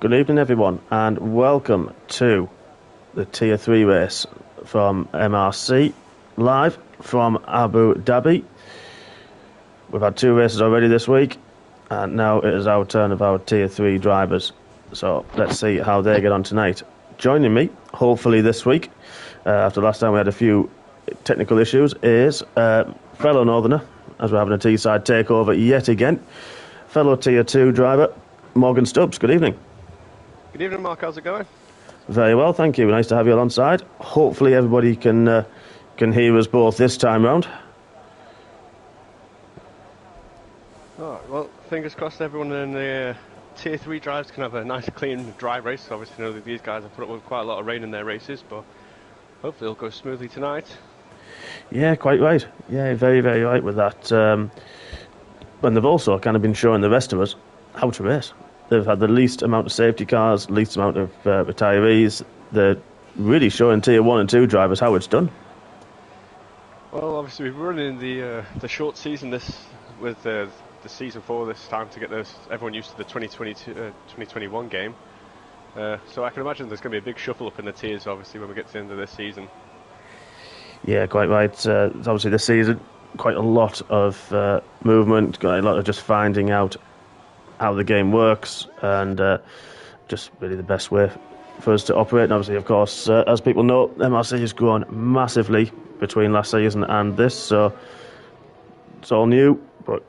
Good evening, everyone, and welcome to the Tier 3 race from MRC, live from Abu Dhabi. We've had 2 races already this week, and now it is our turn of our Tier 3 drivers. So let's see how they get on tonight. Joining me, hopefully this week, after last time we had a few technical issues, is fellow Northerner, as we're having a Teesside takeover yet again, fellow Tier 2 driver, Morgan Stubbs. Good evening. Good evening, Mark. How's it going? Very well, thank you. Nice to have you alongside. Hopefully everybody can hear us both this time round. Oh, well, fingers crossed everyone in the Tier 3 drives can have a nice, clean, dry race. Obviously, I know that these guys have put up with quite a lot of rain in their races, but hopefully it'll go smoothly tonight. Yeah, quite right. Yeah, very, very right with that. And they've also kind of been showing the rest of us how to race. They've had the least amount of safety cars, least amount of retirees. They're really showing Tier 1 and 2 drivers how it's done. Well, obviously we're running the short season with the season 4 this time to get everyone used to the 2021 game. So I can imagine there's going to be a big shuffle up in the tiers, obviously, when we get to the end of this season. Yeah, quite right. Obviously this season, quite a lot of movement, got a lot of just finding out how the game works, and just really the best way for us to operate. And obviously, of course, as people know, MRC has grown massively between last season and this, so it's all new, but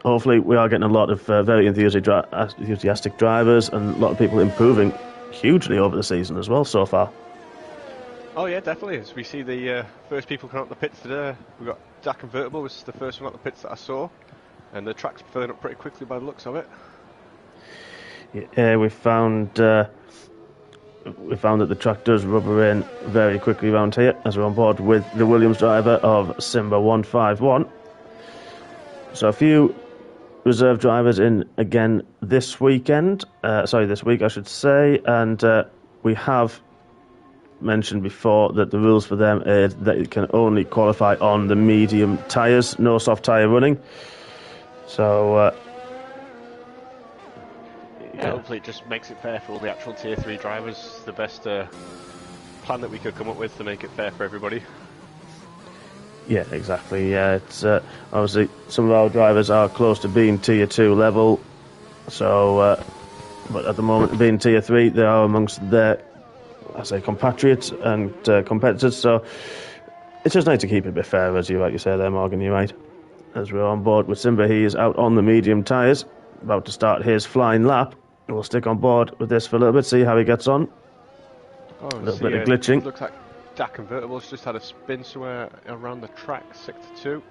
hopefully we are getting a lot of very enthusiastic drivers and a lot of people improving hugely over the season as well so far. Oh yeah, definitely. As we see the first people come out the pits today, we've got Dak Convertible was the first one out the pits that I saw. And the track's filling up pretty quickly by the looks of it. Yeah, we found that the track does rubber in very quickly around here, as we're on board with the Williams driver of Simba 151. So a few reserve drivers in again this weekend. This week I should say, and we have mentioned before that the rules for them are that it can only qualify on the medium tyres, no soft tyre running. So, hopefully it just makes it fair for all the actual Tier 3 drivers. The best plan that we could come up with to make it fair for everybody. Yeah, exactly. Yeah, it's obviously some of our drivers are close to being Tier 2 level. So, but at the moment being Tier 3, they are amongst their, compatriots and competitors. So it's just nice to keep it a bit fair, as you say there, Morgan. You're right. As we're on board with Simba, he is out on the medium tyres, about to start his flying lap. We'll stick on board with this for a little bit, see how he gets on. A little bit of glitching. It looks like Dak Convertible's just had a spin somewhere around the track, 6-2.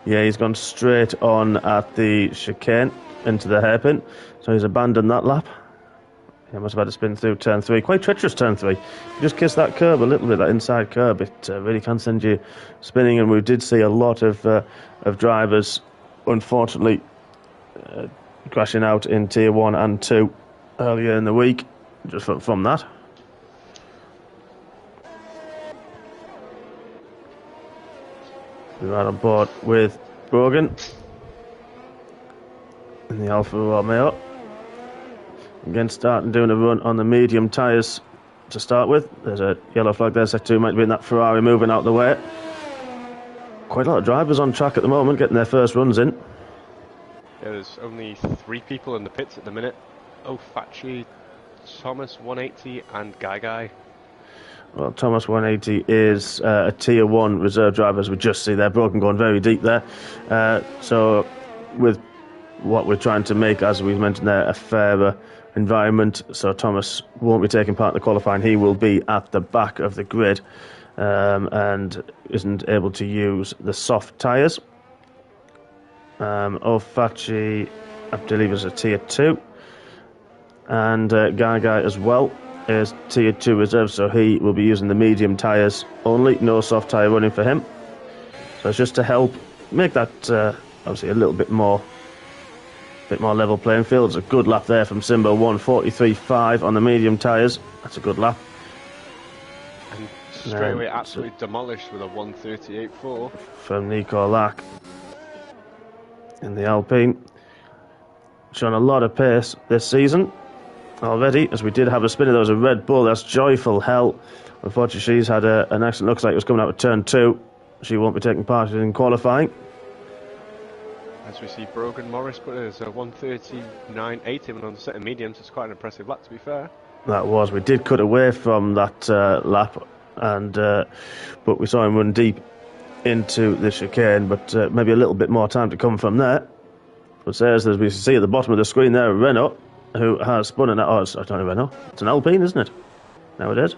Yeah, he's gone straight on at the chicane into the hairpin, so he's abandoned that lap. He must have had to spin through turn 3. Quite treacherous turn 3. You just kiss that curb a little bit, that inside curb, it really can send you spinning. And we did see a lot of drivers, unfortunately, crashing out in Tier 1 and 2 earlier in the week, just from that. We're right on board with Brogan in the Alfa Romeo. Again, starting doing a run on the medium tyres to start with. There's a yellow flag there, set 2 might be in that Ferrari moving out the way. Quite a lot of drivers on track at the moment, getting their first runs in. Yeah, there's only 3 people in the pits at the minute. Ofachi, Thomas 180 and Guy. Well, Thomas 180 is a Tier 1 reserve driver, as we just see there. Brogan going very deep there. So with what we're trying to make, as we've mentioned there, a fairer environment, so Thomas won't be taking part in the qualifying. He will be at the back of the grid and isn't able to use the soft tyres. Ofachi, I believe, is a Tier 2, and Guy as well is Tier 2 reserve, so he will be using the medium tyres only, no soft tyre running for him. So it's just to help make that obviously a little bit more level playing field. It's a good lap there from Simba, 1:43.5 on the medium tyres. That's a good lap. And straight away absolutely demolished with a 1:38.4 from Nico Lack in the Alpine. Shown a lot of pace this season. already, as we did have a spinner. There was a Red Bull. That's Joyful Hell. Unfortunately, she's had an accident. Looks like it was coming out of turn 2. She won't be taking part in qualifying. As we see Brogan Morris put in a 1:39.8 even on the set of mediums. It's quite an impressive lap, to be fair. That was. We did cut away from that lap, and but we saw him run deep into the chicane, but maybe a little bit more time to come from there. But there's, as we see at the bottom of the screen there, Renault, who has spun an... Oh, it's not a Renault. It's an Alpine, isn't it? Now it is.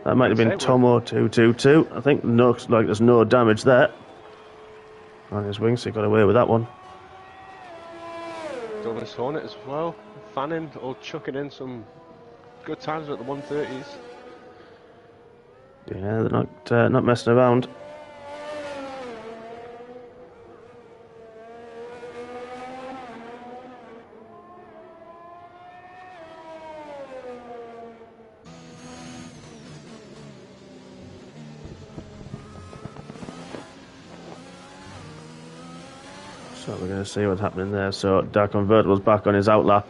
That might have been Tomo 222. I think looks like there's no damage there on his wings, so he got away with that one. Douglas Hornet as well. Fanning or chucking in some good times at the 130s. Yeah, they're not messing around. So we're going to see what's happening there. So Dark Convertible's back on his outlap.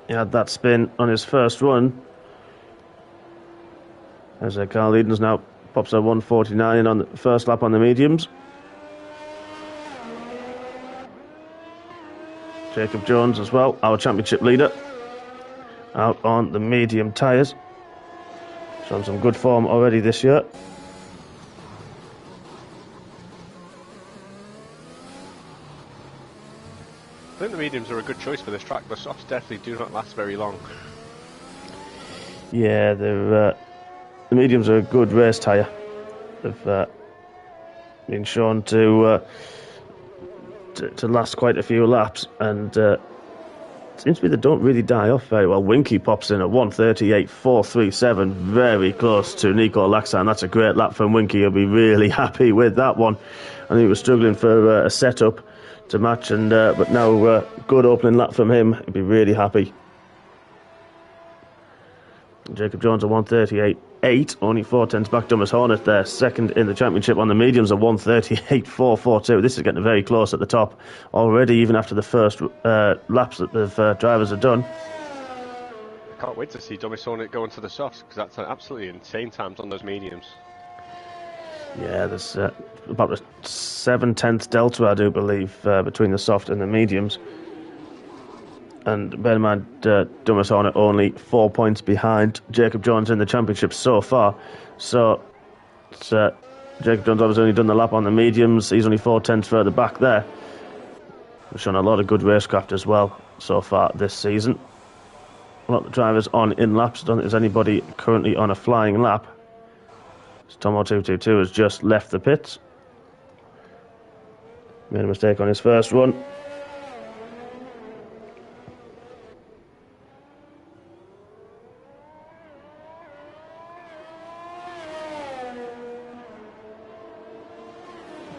He had that spin on his first run. As Carl Eden's now pops a 1:49 in on the first lap on the mediums. Jacob Jones as well, our championship leader, out on the medium tyres. Shown some good form already this year. I think the mediums are a good choice for this track. The softs definitely do not last very long. Yeah, the mediums are a good race tyre. They've been shown to last quite a few laps, and it seems to be they don't really die off very well. Winky pops in at 1:38.437, very close to Nico Laxan. That's a great lap from Winky. He'll be really happy with that one. I think he was struggling for a setup to match, and but now good opening lap from him. He'll be really happy. Jacob Jones at 1:38.8, only 4 tenths back. Thomas Hornet there, second in the championship on the mediums at 1:38.442. This is getting very close at the top already, even after the first laps that the drivers have done. I can't wait to see Thomas Hornet go into the softs, because that's absolutely insane times on those mediums. Yeah, there's about a 7/10 delta, I do believe, between the soft and the mediums. And bear in mind, Thomas Hornet only 4 points behind Jacob Jones in the championship so far. So Jacob Jones obviously only done the lap on the mediums. He's only 4 tenths further back there. We've shown a lot of good racecraft as well so far this season. A lot of drivers on in laps. I don't think there's anybody currently on a flying lap. Tomo 222 has just left the pits. Made a mistake on his first run.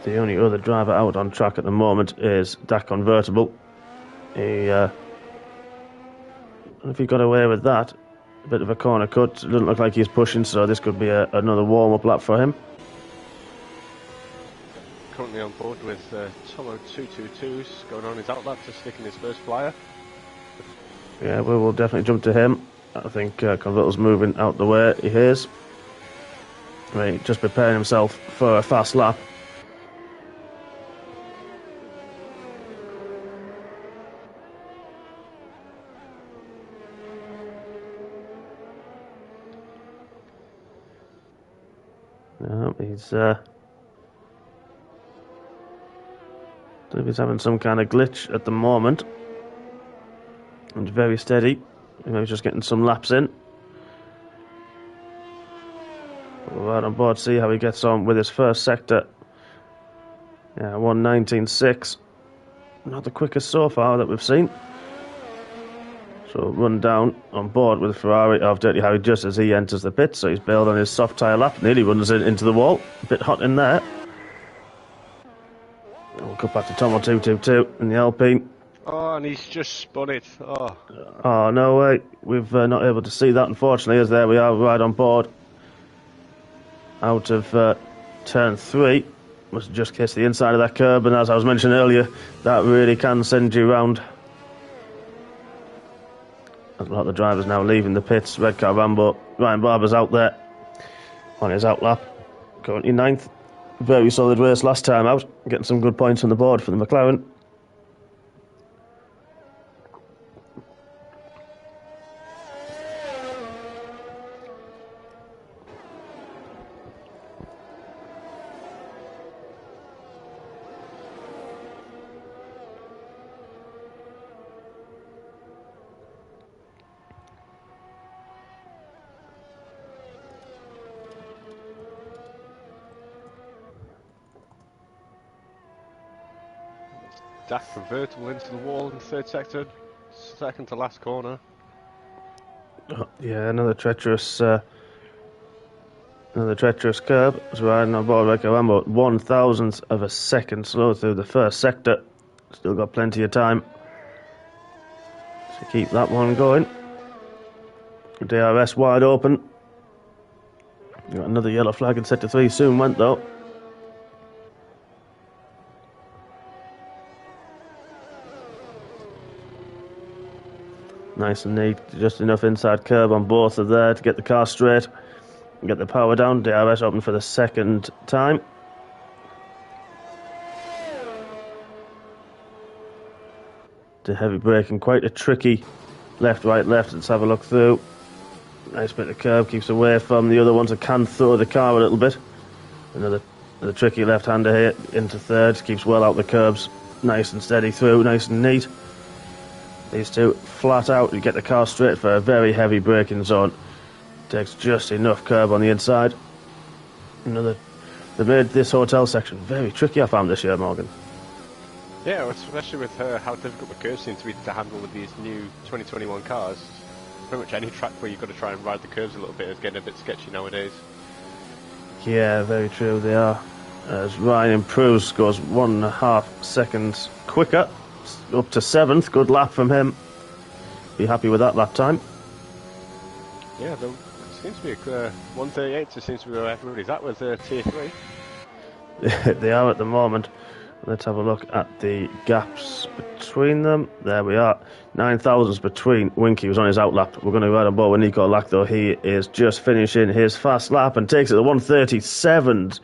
The only other driver out on track at the moment is Dak Convertible. He, I don't know if he got away with that. A bit of a corner cut. It doesn't look like he's pushing, so this could be another warm-up lap for him. Currently on board with Tomo 222's going on his outlap to stick in his first flyer. Yeah, we will definitely jump to him. I think Convertible's moving out the way. He is. Right, just preparing himself for a fast lap. No, he's having some kind of glitch at the moment. And very steady. Maybe just getting some laps in. We're right on board, see how he gets on with his first sector. Yeah, 1:19.6. Not the quickest so far that we've seen. So run down on board with Ferrari of Dirty Harry just as he enters the pit. So he's bailed on his soft tyre lap. Nearly runs into the wall. A bit hot in there. And we'll cut back to Tomo 222 in the Alpine. Oh, and he's just spun it. Oh, no way. We've not able to see that, unfortunately, as there we are right on board. Out of turn 3. Must have just kissed the inside of that curb, and as I was mentioning earlier, that really can send you round. A lot of the drivers now leaving the pits. Red car Rambo. Ryan Barber's out there on his out lap. Currently 9th. Very solid race last time out. Getting some good points on the board for the McLaren. Daft convertible into the wall in the third sector, second to last corner. Oh, yeah, another treacherous curb. It's riding on board Red car Rambo. 1,000th of a second slow through the first sector. Still got plenty of time to keep that one going. DRS wide open. Got another yellow flag in sector 3. Soon went though. Nice and neat, just enough inside curb on both of there to get the car straight and get the power down. DRS open for the second time. The heavy braking, quite a tricky left, right, left. Let's have a look through. Nice bit of curb, keeps away from the other ones that can throw the car a little bit. Another tricky left-hander here into third, keeps well out the curbs. Nice and steady through, nice and neat. These two flat out, you get the car straight for a very heavy braking zone. Takes just enough curb on the inside. They made this hotel section very tricky, I found, this year, Morgan. Yeah, especially with how difficult the curves seem to be to handle with these new 2021 cars. Pretty much any track where you've got to try and ride the curves a little bit is getting a bit sketchy nowadays. Yeah, very true, they are. As Ryan improves, goes 1.5 seconds quicker. Up to 7th, good lap from him. Be happy with that lap time. Yeah, there seems to be 1:38. It seems to be where everybody's at with tier 3. They are at the moment. Let's have a look at the gaps between them. There we are. 9,000s between Winky, who's on his out lap. We're going to ride on board with Nico Lack, though. He is just finishing his fast lap and takes it to 1:37.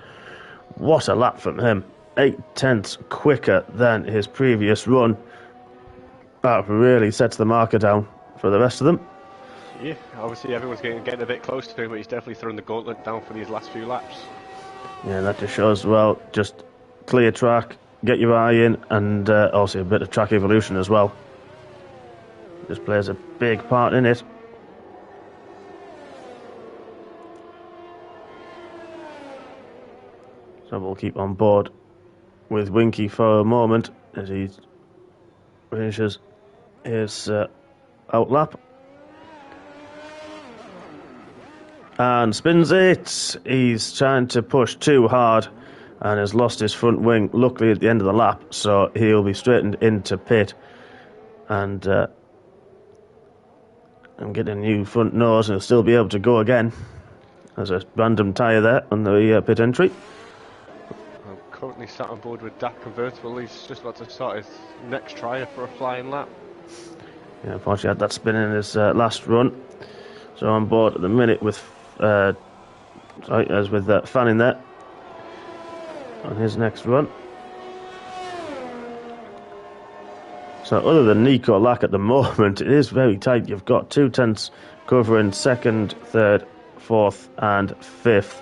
What a lap from him. 8/10 quicker than his previous run. That really sets the marker down for the rest of them. Yeah, obviously everyone's getting a bit close to him, but he's definitely throwing the gauntlet down for these last few laps. Yeah, that just shows, well, just clear track, get your eye in, and also a bit of track evolution as well. Just plays a big part in it. So we'll keep on board with Winky for a moment as he finishes his out lap. And spins it. He's trying to push too hard and has lost his front wing, luckily at the end of the lap, so he'll be straightened into pit and get a new front nose, and he'll still be able to go again. There's a random tyre there on the pit entry. I'm currently sat on board with Dak Convertible. He's just about to start his next try for a flying lap. Yeah, unfortunately had that spin in his last run. So on board at the minute with Fanning there on his next run. So other than Nico Lack at the moment, it is very tight. You've got 2/10 covering 2nd, 3rd, 4th and 5th.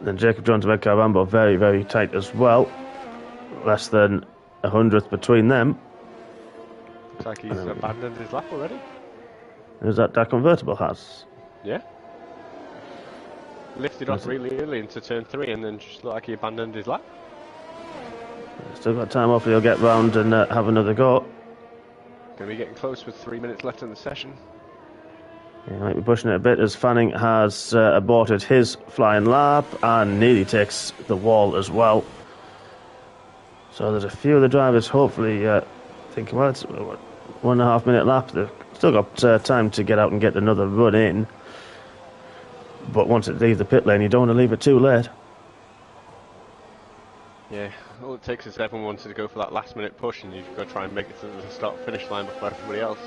Then Jacob Jones and Red car Rambo very, very tight as well. Less than 100th between them. Looks like he's abandoned his lap already. Who's that convertible has? Yeah. Lifted off really early into turn 3 and then just looked like he abandoned his lap. Still got time, hopefully he'll get round and have another go. Going to be getting close with 3 minutes left in the session. He might be pushing it a bit as Fanning has aborted his flying lap and nearly takes the wall as well. So there's a few of the drivers hopefully thinking, well, it's a 1.5 minute lap. They've still got time to get out and get another run in. But once it leaves the pit lane, you don't want to leave it too late. Yeah, all it takes is everyone wanted to go for that last minute push and you've got to try and make it to the start-finish line before everybody else.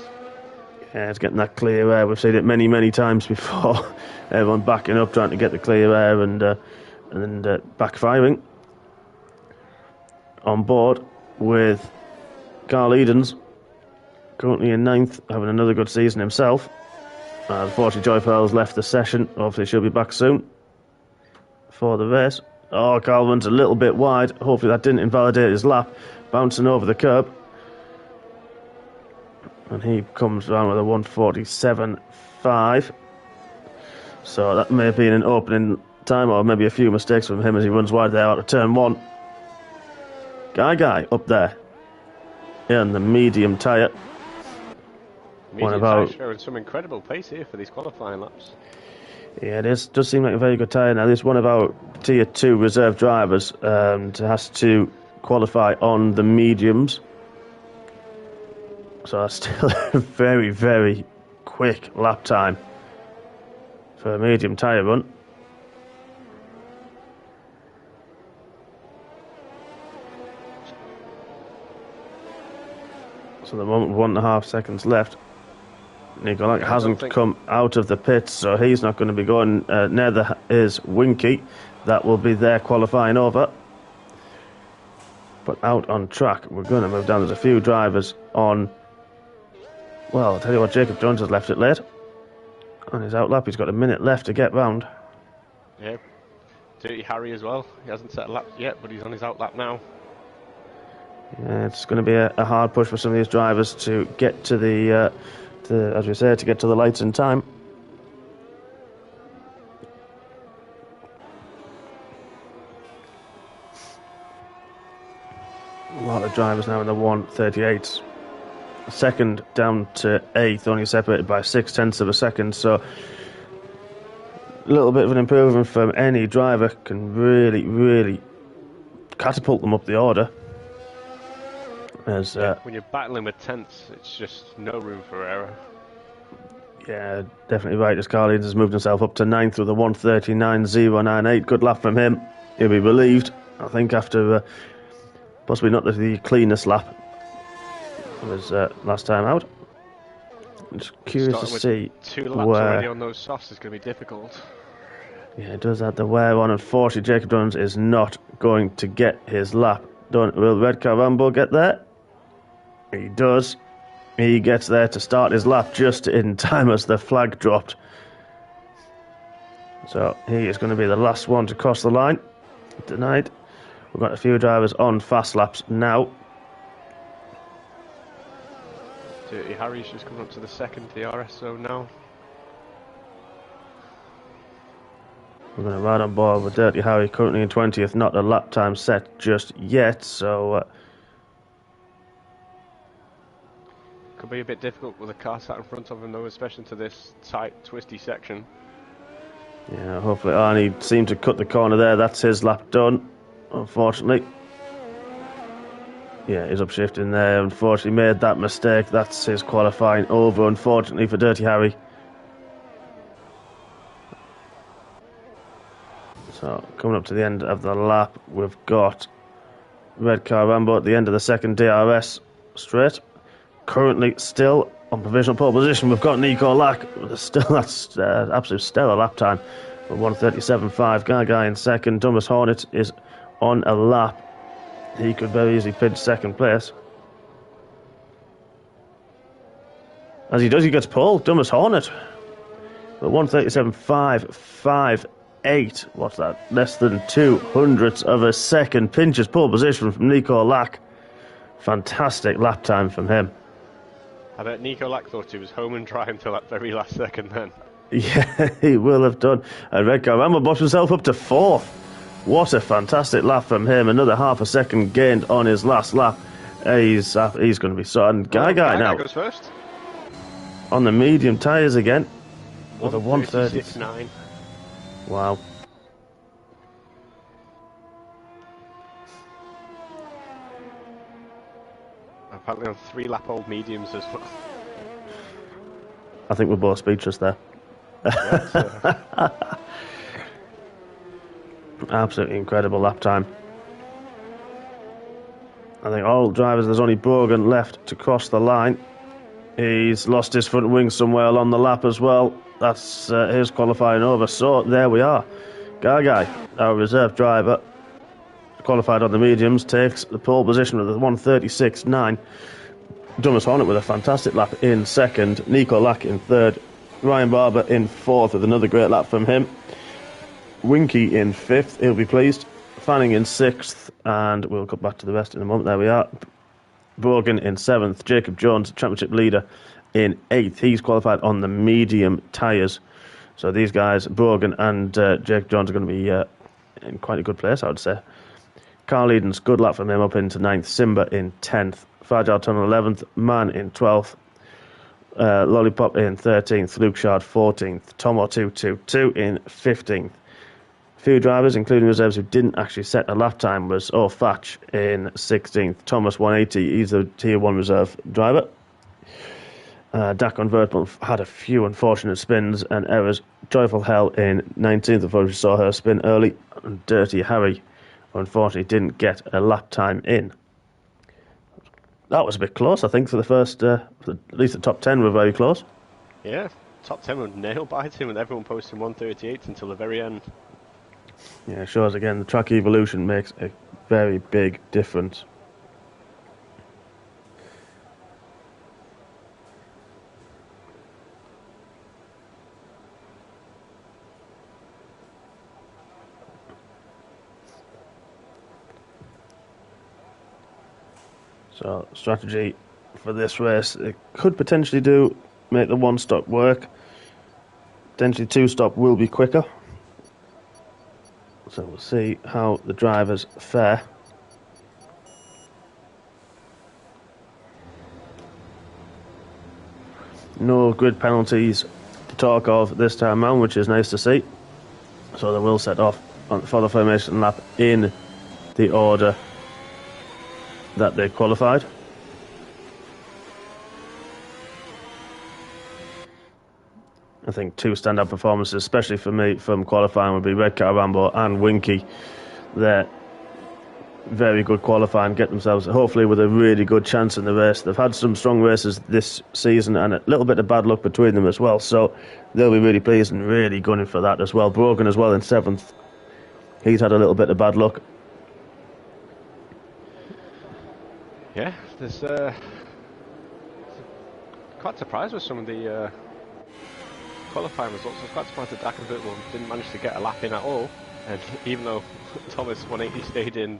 Yeah, it's getting that clear air. We've seen it many, many times before. Everyone backing up, trying to get the clear air and backfiring. On board with Carl Edens, currently in 9th, having another good season himself. Unfortunately, Joy Pearl's left the session. Hopefully she'll be back soon for the race. Oh, Carl runs a little bit wide. Hopefully that didn't invalidate his lap. Bouncing over the curb. And he comes around with a 1:47.5. So that may have been an opening time, or maybe a few mistakes from him as he runs wide there out of turn 1. Guy up there in the medium tyre. Medium tyre showing some incredible pace here for these qualifying laps. Yeah, it does seem like a very good tyre now. This is one of our Tier 2 reserve drivers has to qualify on the mediums. So that's still a very, very quick lap time for a medium tyre run. So the moment 1.5 seconds left. Nikolak hasn't come out of the pits, so he's not going to be going. Neither is Winky. That will be their qualifying over. But out on track, we're going to move down. There's a few drivers on. Well, I'll tell you what, Jacob Jones has left it late. On his outlap, he's got a minute left to get round. Yeah. Dirty Harry as well. He hasn't set a lap yet, but he's on his outlap now. Yeah, it's going to be a hard push for some of these drivers to get to the, as we say, to get to the lights in time. A lot of drivers now in the 1:38s. Second down to 8th, only separated by 0.6 of a second, so a little bit of an improvement from any driver can really, really catapult them up the order. As, when you're battling with 10ths, it's just no room for error. Yeah, definitely right. As Carlins has moved himself up to 9th with a 1:39.098. Good lap from him. He'll be relieved, I think, after possibly not the cleanest lap of his last time out. I'm just curious to see 2 laps already on those softs is going to be difficult. Yeah, it does have the wear on. Unfortunately, Jacob Jones is not going to get his lap done. Will Red Car Rambo get there? He does. He gets there to start his lap just in time as the flag dropped. So he is going to be the last one to cross the line tonight. We've got a few drivers on fast laps now. Dirty Harry's just coming up to the second DRS zone now. We're going to ride on board with Dirty Harry, currently in 20th. Not a lap time set just yet, so could be a bit difficult with a car sat in front of him though, especially to this tight, twisty section. Yeah, hopefully Arnie seemed to cut the corner there. That's his lap done, unfortunately. Yeah, he's upshifting there. Unfortunately made that mistake. That's his qualifying over, unfortunately, for Dirty Harry. So, coming up to the end of the lap, we've got Red Car Rambo at the end of the second DRS straight. Currently still on provisional pole position. We've got Nico Lack. Still, that's absolute stellar lap time. 1:37.5. Gaga in second. Thomas Hornet is on a lap. He could very easily pinch second place. As he does, he gets pole. Thomas Hornet. But 1:37.558. What's that? Less than 200ths of a second. Pinches pole position from Nico Lack. Fantastic lap time from him. I bet Nico Lack thought he was home and dry until that very last second then. Yeah, he will have done. And Red Car Rambo brought himself up to 4th. What a fantastic lap from him. Another half a second gained on his last lap. He's going to be sorting. Guy now goes first. On the medium tyres again. With a 1:36.9. Wow. Apparently on 3-lap-old mediums as well. I think we're both speechless there. Absolutely incredible lap time. I think all drivers, there's only Brogan left to cross the line He's lost his front wing somewhere along the lap as well. That's his qualifying over. So there we are. Gagai, our reserve driver, qualified on the mediums, takes the pole position with a 1:36.9. Thomas Hornet with a fantastic lap in second. Nico Lack in third. Ryan Barber in fourth with another great lap from him. Winky in fifth, he'll be pleased. Fanning in sixth, and we'll come back to the rest in a moment. There we are. Brogan in seventh. Jacob Jones, championship leader, in eighth. He's qualified on the medium tyres. So these guys, Brogan and Jacob Jones, are going to be in quite a good place, I would say. Carl Eden's good lap from him up into ninth. Simba in 10th. Fragile Tunnel 11th. Man in 12th. Lollipop in 13th. Luke Shard 14th. Tomo 222 in 15th. A few drivers, including reserves, who didn't actually set a lap time was Fatch in 16th. Thomas 180, he's a Tier 1 reserve driver. Dakon Vertman had a few unfortunate spins and errors. Joyful Hell in 19th, before we saw her spin early. And Dirty Harry, unfortunately, didn't get a lap time in. That was a bit close, I think, for the first, at least the top 10 were very close. Yeah, top 10 were nail-biting, and everyone posting 1:38 until the very end. Yeah, it shows again the track evolution makes a very big difference. So, strategy for this race, it could potentially make the one stop work. Potentially two stop will be quicker. So we'll see how the drivers fare. No grid penalties to talk of this time round, which is nice to see. So they will set off for the formation lap in the order that they qualified. I think two standout performances, especially for me from qualifying, would be Red Car Rambo and Winky. They're very good qualifying, get themselves hopefully with a really good chance in the race. They've had some strong races this season and a little bit of bad luck between them as well, so they'll be really pleased and really gunning for that as well. Brogan as well in 7th. He's had a little bit of bad luck. Yeah, there's quite surprised with some of the qualifying results. I was quite surprised that Dakenville didn't manage to get a lap in at all, and even though Thomas 180 stayed in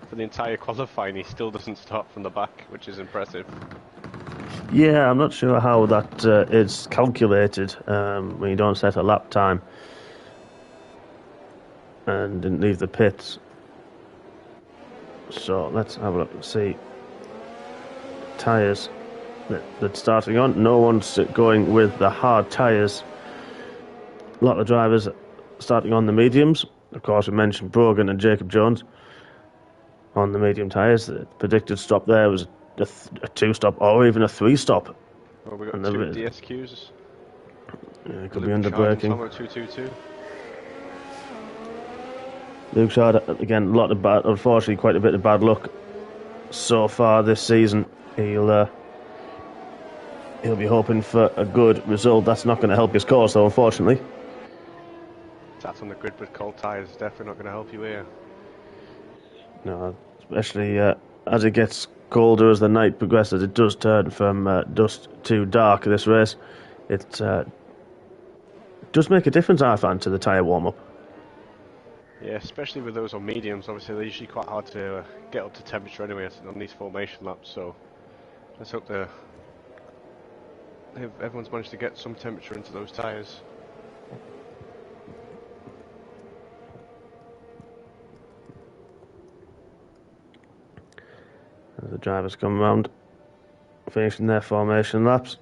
for the entire qualifying, he still doesn't start from the back, which is impressive. Yeah, I'm not sure how that is calculated when you don't set a lap time and didn't leave the pits. So let's have a look and see. Tyres that's starting on. No one's going with the hard tyres. A lot of drivers starting on the mediums. Of course, we mentioned Brogan and Jacob Jones on the medium tyres. The predicted stop there was a 2-stop or even a 3-stop. Well, we got and 2 DSQs. Yeah, it could be under braking. 222. Luke Shard, again, unfortunately, quite a bit of bad luck so far this season. He'll be hoping for a good result. That's not going to help his cause, though, unfortunately. That's on the grid with cold tyres. Definitely not going to help you here. No, especially as it gets colder as the night progresses. It does turn from dusk to dark. This race, it does make a difference, I find, to the tyre warm-up. Yeah, especially with those on mediums. Obviously, they're usually quite hard to get up to temperature anyway on these formation laps. So let's hope everyone's managed to get some temperature into those tyres. As the drivers come around, finishing their formation laps.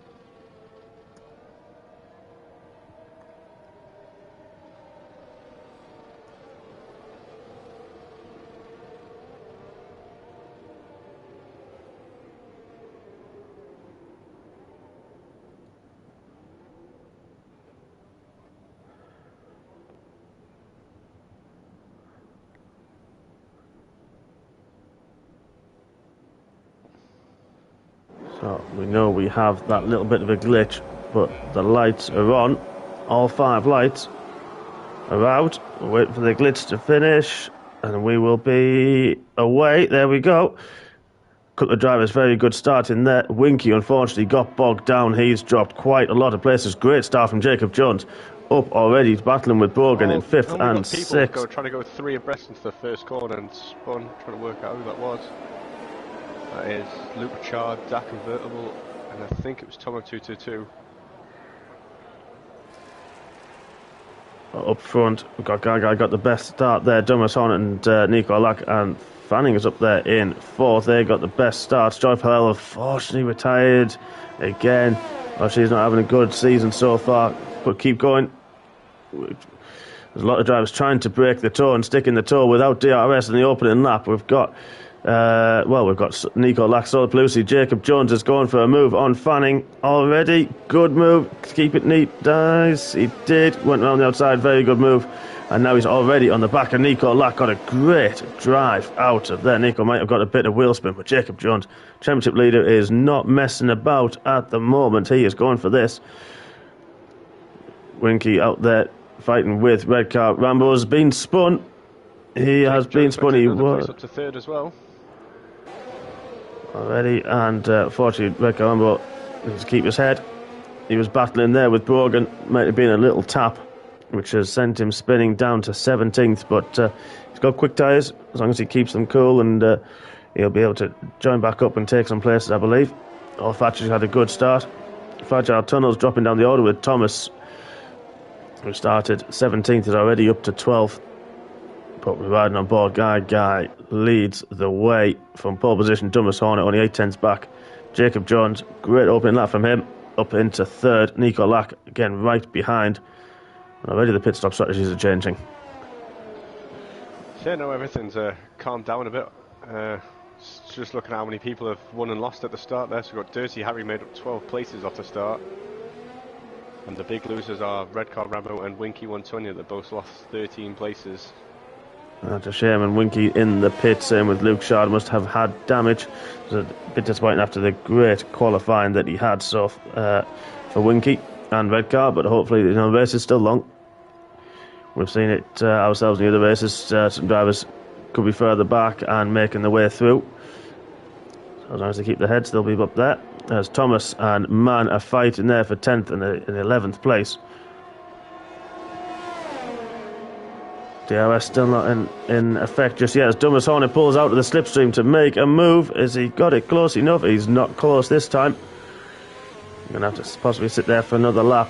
So we know we have that little bit of a glitch, but the lights are on. All 5 lights are out. We'll wait for the glitch to finish, and we will be away. There we go. Couple of drivers, very good start in there. Winky, unfortunately, got bogged down. He's dropped quite a lot of places. Great start from Jacob Jones. Up already, battling with Brogan in 5th and 6th. Trying to go 3 abreast into the first corner and spun, trying to work out who that was. That is Luke Richard, Dak Convertible, and I think it was Tomo 222. Up front, we've got Gaga, got the best start there. Dumas Hornet and Nico Lack, and Fanning is up there in 4th. They got the best starts. Joy Palella, unfortunately, retired again. Oh, she's not having a good season so far, but keep going. There's a lot of drivers trying to break the toe and stick in the toe without DRS in the opening lap. We've got Nico Lack, Solar Pelusi. Jacob Jones is going for a move on Fanning already. Good move. Keep it neat, guys. He did. Went around the outside. Very good move. And now he's already on the back of Nico Lack. Got a great drive out of there. Nico might have got a bit of wheel spin, but Jacob Jones, championship leader, is not messing about at the moment. He is going for this. Winky out there fighting with Red Car. Rambo's been spun. He has been spun. He was up to 3rd as well. Already, and fortunately, Red Car Rambo needs to keep his head. He was battling there with Brogan. Might have been a little tap, which has sent him spinning down to 17th, but he's got quick tyres, as long as he keeps them cool, and he'll be able to join back up and take some places, I believe. All Thatcher's had a good start. Fragile Tunnels dropping down the order with Thomas, who started 17th, is already up to 12th. But we're riding on board. Guy leads the way from pole position. Dumas Hornet only 8/10ths back. Jacob Jones, great opening lap from him, up into 3rd. Nico Lack, again, right behind. And already the pit stop strategies are changing. Yeah, no, everything's calmed down a bit. Just looking at how many people have won and lost at the start there. So we've got Dirty Harry made up 12 places off the start. And the big losers are Red Car Rambo and Winky 120 that both lost 13 places. That's a shame, and Winky in the pit, same with Luke Shard, must have had damage. It was a bit disappointing after the great qualifying that he had for Winky and Red Car, but hopefully, the race is still long. We've seen it ourselves in the other races. Some drivers could be further back and making their way through. So as long as they keep their heads, they'll be up there. As Thomas and Mann are fighting there for 10th and 11th place. DRS still not in effect just yet as Dumas Hornet pulls out of the slipstream to make a move. Has he got it close enough? He's not close this time. I'm going to have to possibly sit there for another lap,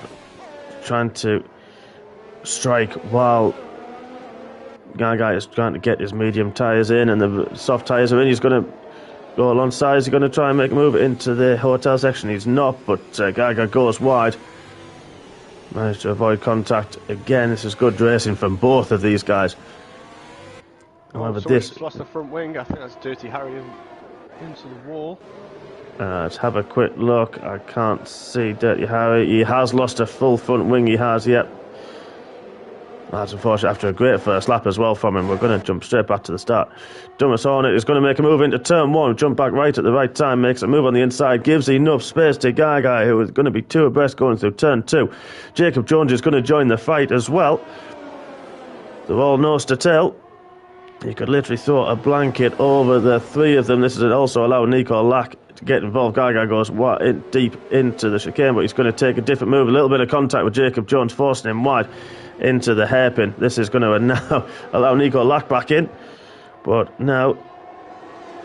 trying to strike while Gaga is trying to get his medium tyres in and the soft tyres are in. He's going to go alongside. He's going to try and make a move into the hotel section. He's not, but Gaga goes wide. Managed to avoid contact again. This is good racing from both of these guys. However, this lost the front wing. I think that's Dirty Harry into the wall. Let's have a quick look. I can't see Dirty Harry. He has lost a full front wing. He has, yep. That's unfortunate after a great first lap as well from him. We're going to jump straight back to the start. Dumas Hornet is going to make a move into turn 1. Jump back right at the right time. Makes a move on the inside. Gives enough space to Gaga, who is going to be 2 abreast going through turn 2. Jacob Jones is going to join the fight as well. They're all nose to tail. You could literally throw a blanket over the 3 of them. This is also allow Nico Lack to get involved. Gaga goes deep into the chicane, but he's going to take a different move. A little bit of contact with Jacob Jones, forcing him wide into the hairpin. This is going to now allow Nico Lack back in, but now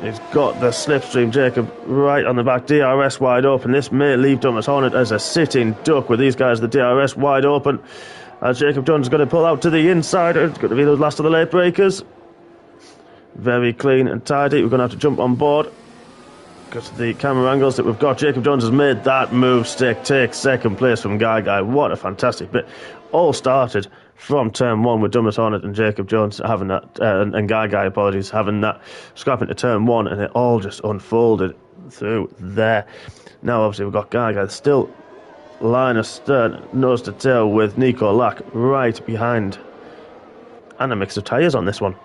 he's got the slipstream. Jacob right on the back, DRS wide open. This may leave Dumas Hornet as a sitting duck with these guys, the DRS wide open, as Jacob Jones is going to pull out to the inside. It's going to be the last of the late breakers. Very clean and tidy. We're going to have to jump on board because of the camera angles that we've got. Jacob Jones has made that move stick, take second place from Gaga. What a fantastic bit. All started from turn 1 with Dumas Hornet and Jacob Jones having that, and Gaga, apologies, having that scrap into turn 1, and it all just unfolded through there. Now, obviously, we've got Gaga still line astern, nose to tail with Nico Lack right behind, and a mix of tyres on this one.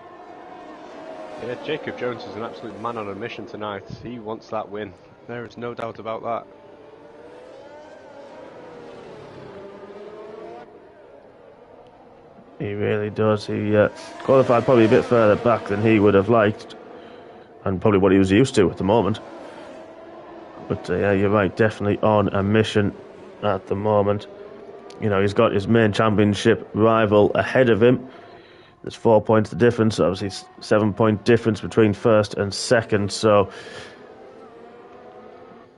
Yeah, Jacob Jones is an absolute man on a mission tonight. He wants that win. There is no doubt about that. He really does. He qualified probably a bit further back than he would have liked, and probably what he was used to at the moment. But yeah, you're right, definitely on a mission at the moment. You know, he's got his main championship rival ahead of him. There's 4 points the difference, obviously 7-point difference between first and second, so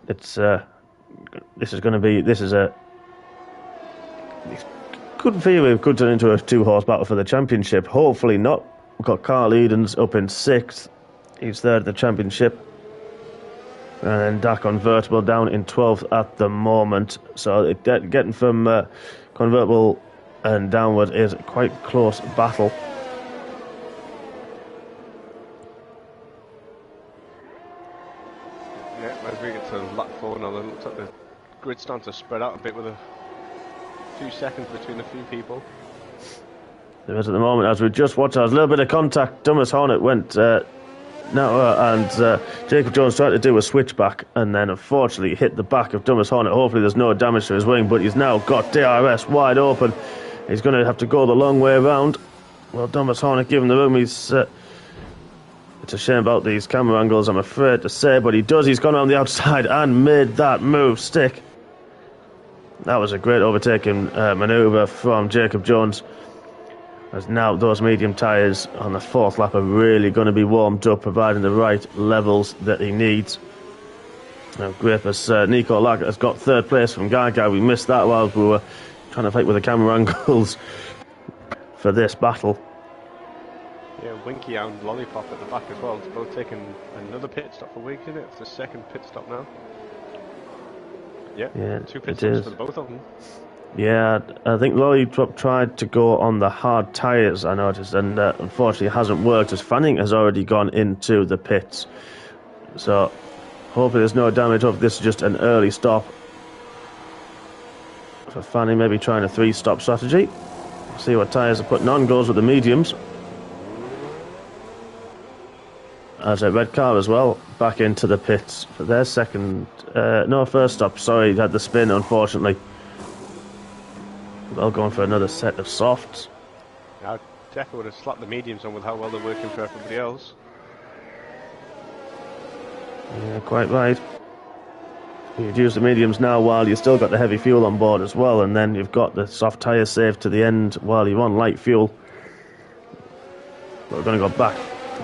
it's this is a good feel it could turn into a 2-horse battle for the championship. Hopefully not. We've got Carl Edens up in 6th. He's third at the championship. And then Dak Convertible down in 12th at the moment. So getting from Convertible and downward is a quite close battle. Yeah, as we get to lap 4 now, it looks like the grid's starting to spread out a bit with a few seconds between a few people. There is at the moment, as we just watched, there was a little bit of contact. Thomas Hornet went and Jacob Jones tried to do a switchback and then unfortunately hit the back of Thomas Hornet. Hopefully there's no damage to his wing, but he's now got DRS wide open. He's going to have to go the long way around. Well, Thomas Hornet giving the room. It's a shame about these camera angles, I'm afraid to say, but he does. He's gone around the outside and made that move stick. That was a great overtaking manoeuvre from Jacob Jones. As now those medium tyres on the 4th lap are really going to be warmed up, providing the right levels that he needs. Now, great as Nico Lack has got 3rd place from Gaga. We missed that while we were trying to fight with the camera angles for this battle. Yeah, Winky and Lollipop at the back as well. It's both taking another pit stop for Winky, isn't it? It's the 2nd pit stop now. Yeah, 2 pit stops for both of them. Yeah, I think Lollipop tried to go on the hard tyres, I noticed, and unfortunately it hasn't worked, as Fanning has already gone into the pits. So, hopefully there's no damage. Hopefully this is just an early stop for Fanning, maybe trying a 3-stop strategy. See what tyres are putting on. Goes with the mediums. As a red car as well, back into the pits for their first stop. Sorry, had the spin, unfortunately. Well, going for another set of softs. I definitely would have slapped the mediums on with how well they're working for everybody else. Yeah, quite right. You'd use the mediums now while you've still got the heavy fuel on board as well, and then you've got the soft tyres saved to the end while you're on light fuel. But we're going to go back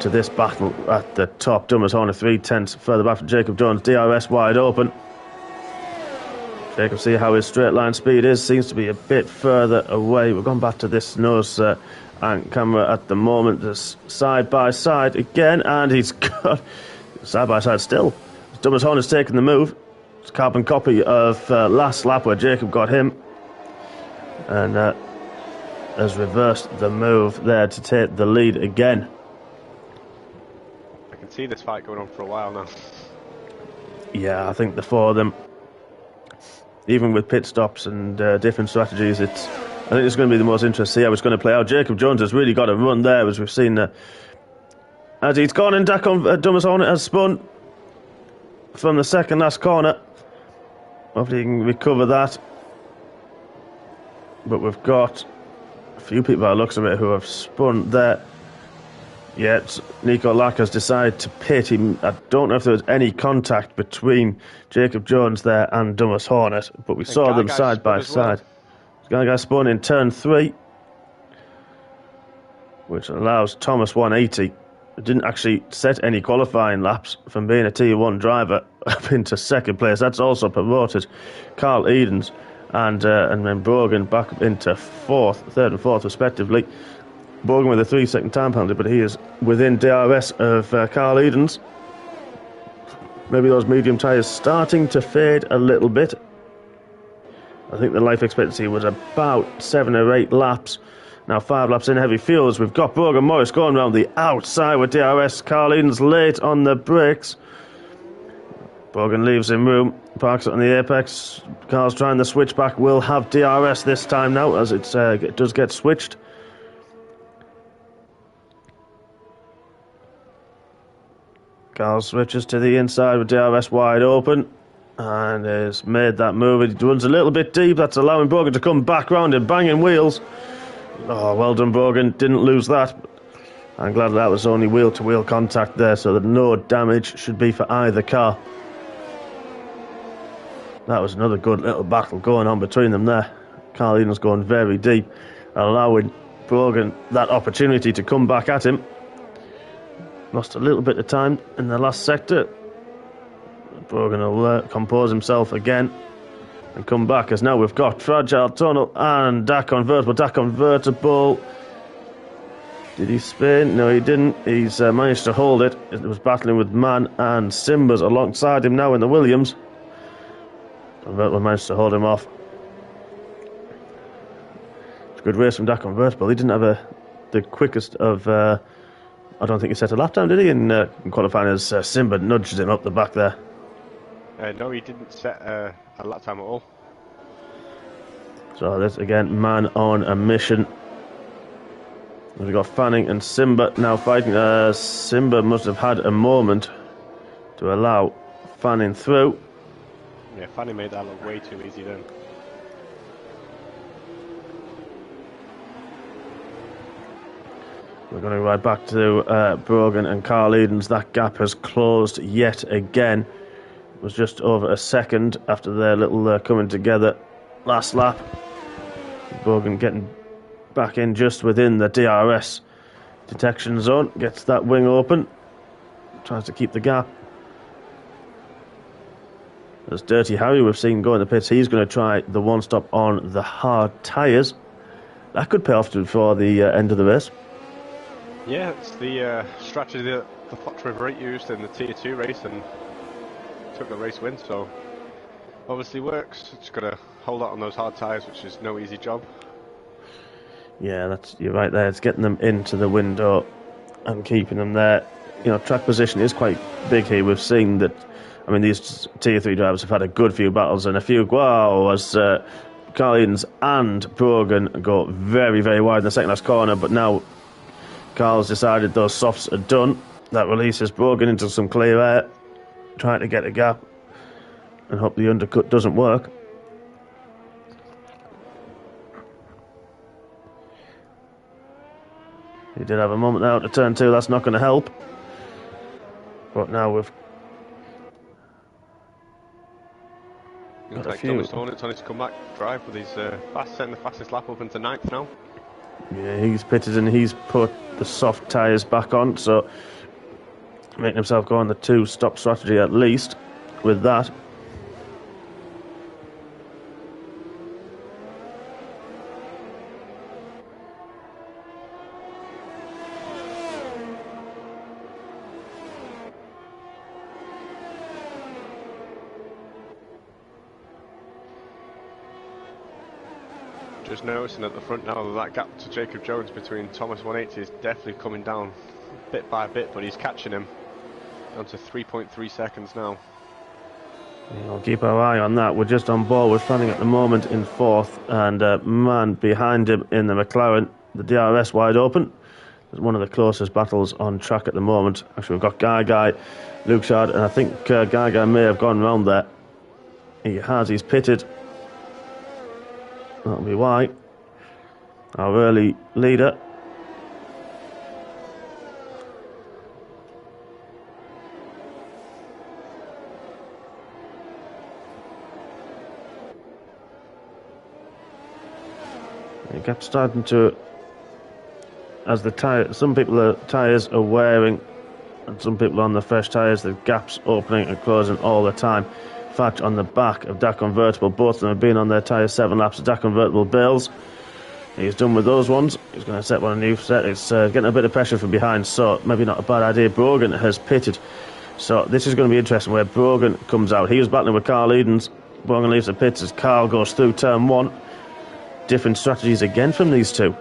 to this battle at the top. Dumas Horner 3/10 further back from Jacob Jones. DRS wide open. Jacob, see how his straight line speed is. Seems to be a bit further away. We're going back to this nose and camera at the moment. Just side by side again, and he's got side by side still. Dumas Horner's taken the move. It's a carbon copy of last lap where Jacob got him, and has reversed the move there to take the lead again. I can see this fight going on for a while now. Yeah, I think the 4 of them, even with pit stops and different strategies, I think it's going to be the most interesting. See how it's going to play out. Jacob Jones has really got a run there, as we've seen. As he's gone and Dumas Hornet has spun from the second last corner. Hopefully he can recover that. But we've got a few people by the looks of it who have spun there. Yet Nico Lack has decided to pit him. I don't know if there was any contact between Jacob Jones there and Dumas Hornet, but we saw them side by side. Gaga spun in turn 3, which allows Thomas 180. Didn't actually set any qualifying laps from being a Tier 1 driver up into 2nd place. That's also promoted Carl Edens and then Brogan back up into 3rd and 4th respectively. Brogan with a 3-second time penalty, but he is within DRS of Carl Edens. Maybe those medium tyres starting to fade a little bit. I think the life expectancy was about 7 or 8 laps. Now 5 laps in heavy fuels. We've got Brogan Morris going around the outside with DRS. Carl Edens late on the brakes. Brogan leaves him room, parks it on the apex. Carl's trying the switchback. Will have DRS this time now, as it does get switched. Carl switches to the inside with DRS wide open and has made that move. He runs a little bit deep. That's allowing Brogan to come back round and banging wheels. Oh, well done, Brogan. Didn't lose that. I'm glad that was only wheel-to-wheel contact there, so that no damage should be for either car. That was another good little battle going on between them there. Carl Eden's going very deep, allowing Brogan that opportunity to come back at him. Lost a little bit of time in the last sector. Brogan will compose himself again and come back, as now we've got Fragile Tunnel and DAC Convertible. DAC Convertible, did he spin? No, he didn't. He's managed to hold it. It was battling with Man and Simbers alongside him now in the Williams. Convertible managed to hold him off. It's a good race from DAC Convertible. He didn't have the quickest of... I don't think he set a lap time, did he? In qualifying, as Simba nudged him up the back there. No, he didn't set a lap time at all. So that's again Man on a mission. We've got Fanning and Simba now fighting. Simba must have had a moment to allow Fanning through. Yeah, Fanning made that look way too easy then. We're going to ride back to Brogan and Carl Edens. That gap has closed yet again. It was just over a second after their little coming together last lap. Brogan getting back in just within the DRS detection zone. Gets that wing open. Tries to keep the gap. There's Dirty Harry we've seen go in the pits. He's going to try the one-stop on the hard tyres. That could pay off for the end of the race. Yeah, it's the strategy that the Fox River 8 used in the Tier 2 race and took the race win, so obviously works. Just got to hold out on those hard tyres, which is no easy job. Yeah, you're right there. It's getting them into the window and keeping them there. You know, track position is quite big here. We've seen that, I mean, these Tier 3 drivers have had a good few battles and a few, wow, as Carl Edens and Brogan go very, very wide in the second last corner, but now Carl's decided those softs are done. That releases Brogan into some clear air, trying to get a gap and hope the undercut doesn't work. He did have a moment out to turn two, that's not going to help. But now we've got a few. Thomas Hornets to come back drive with his setting the fastest lap up into 9th now. Yeah, he's pitted and he's put the soft tyres back on, so making himself go on the two-stop strategy at least with that. Just noticing at the front now that gap to Jacob Jones between Thomas 180 is definitely coming down bit by bit, but he's catching him down to 3.3 seconds now. We'll keep our eye on that. We're just on board. We're standing at the moment in 4th, and man behind him in the McLaren, the DRS wide open. It's one of the closest battles on track at the moment. Actually, we've got Guy, Luke Shard, and I think Guy may have gone round there. He has. He's pitted. That'll be why. Our early leader. He kept starting to, as the tyre, some people tyres are wearing, and some people on the fresh tyres, the gaps opening and closing all the time. Fact on the back of DAC Convertible, both of them have been on their tyres 7 laps of DAC Convertible Bills. He's done with those ones. He's going to set one a new set. It's getting a bit of pressure from behind, so maybe not a bad idea. Brogan has pitted, so this is going to be interesting where Brogan comes out. He was battling with Carl Edens. Brogan leaves the pits as Carl goes through turn 1. Different strategies again from these two.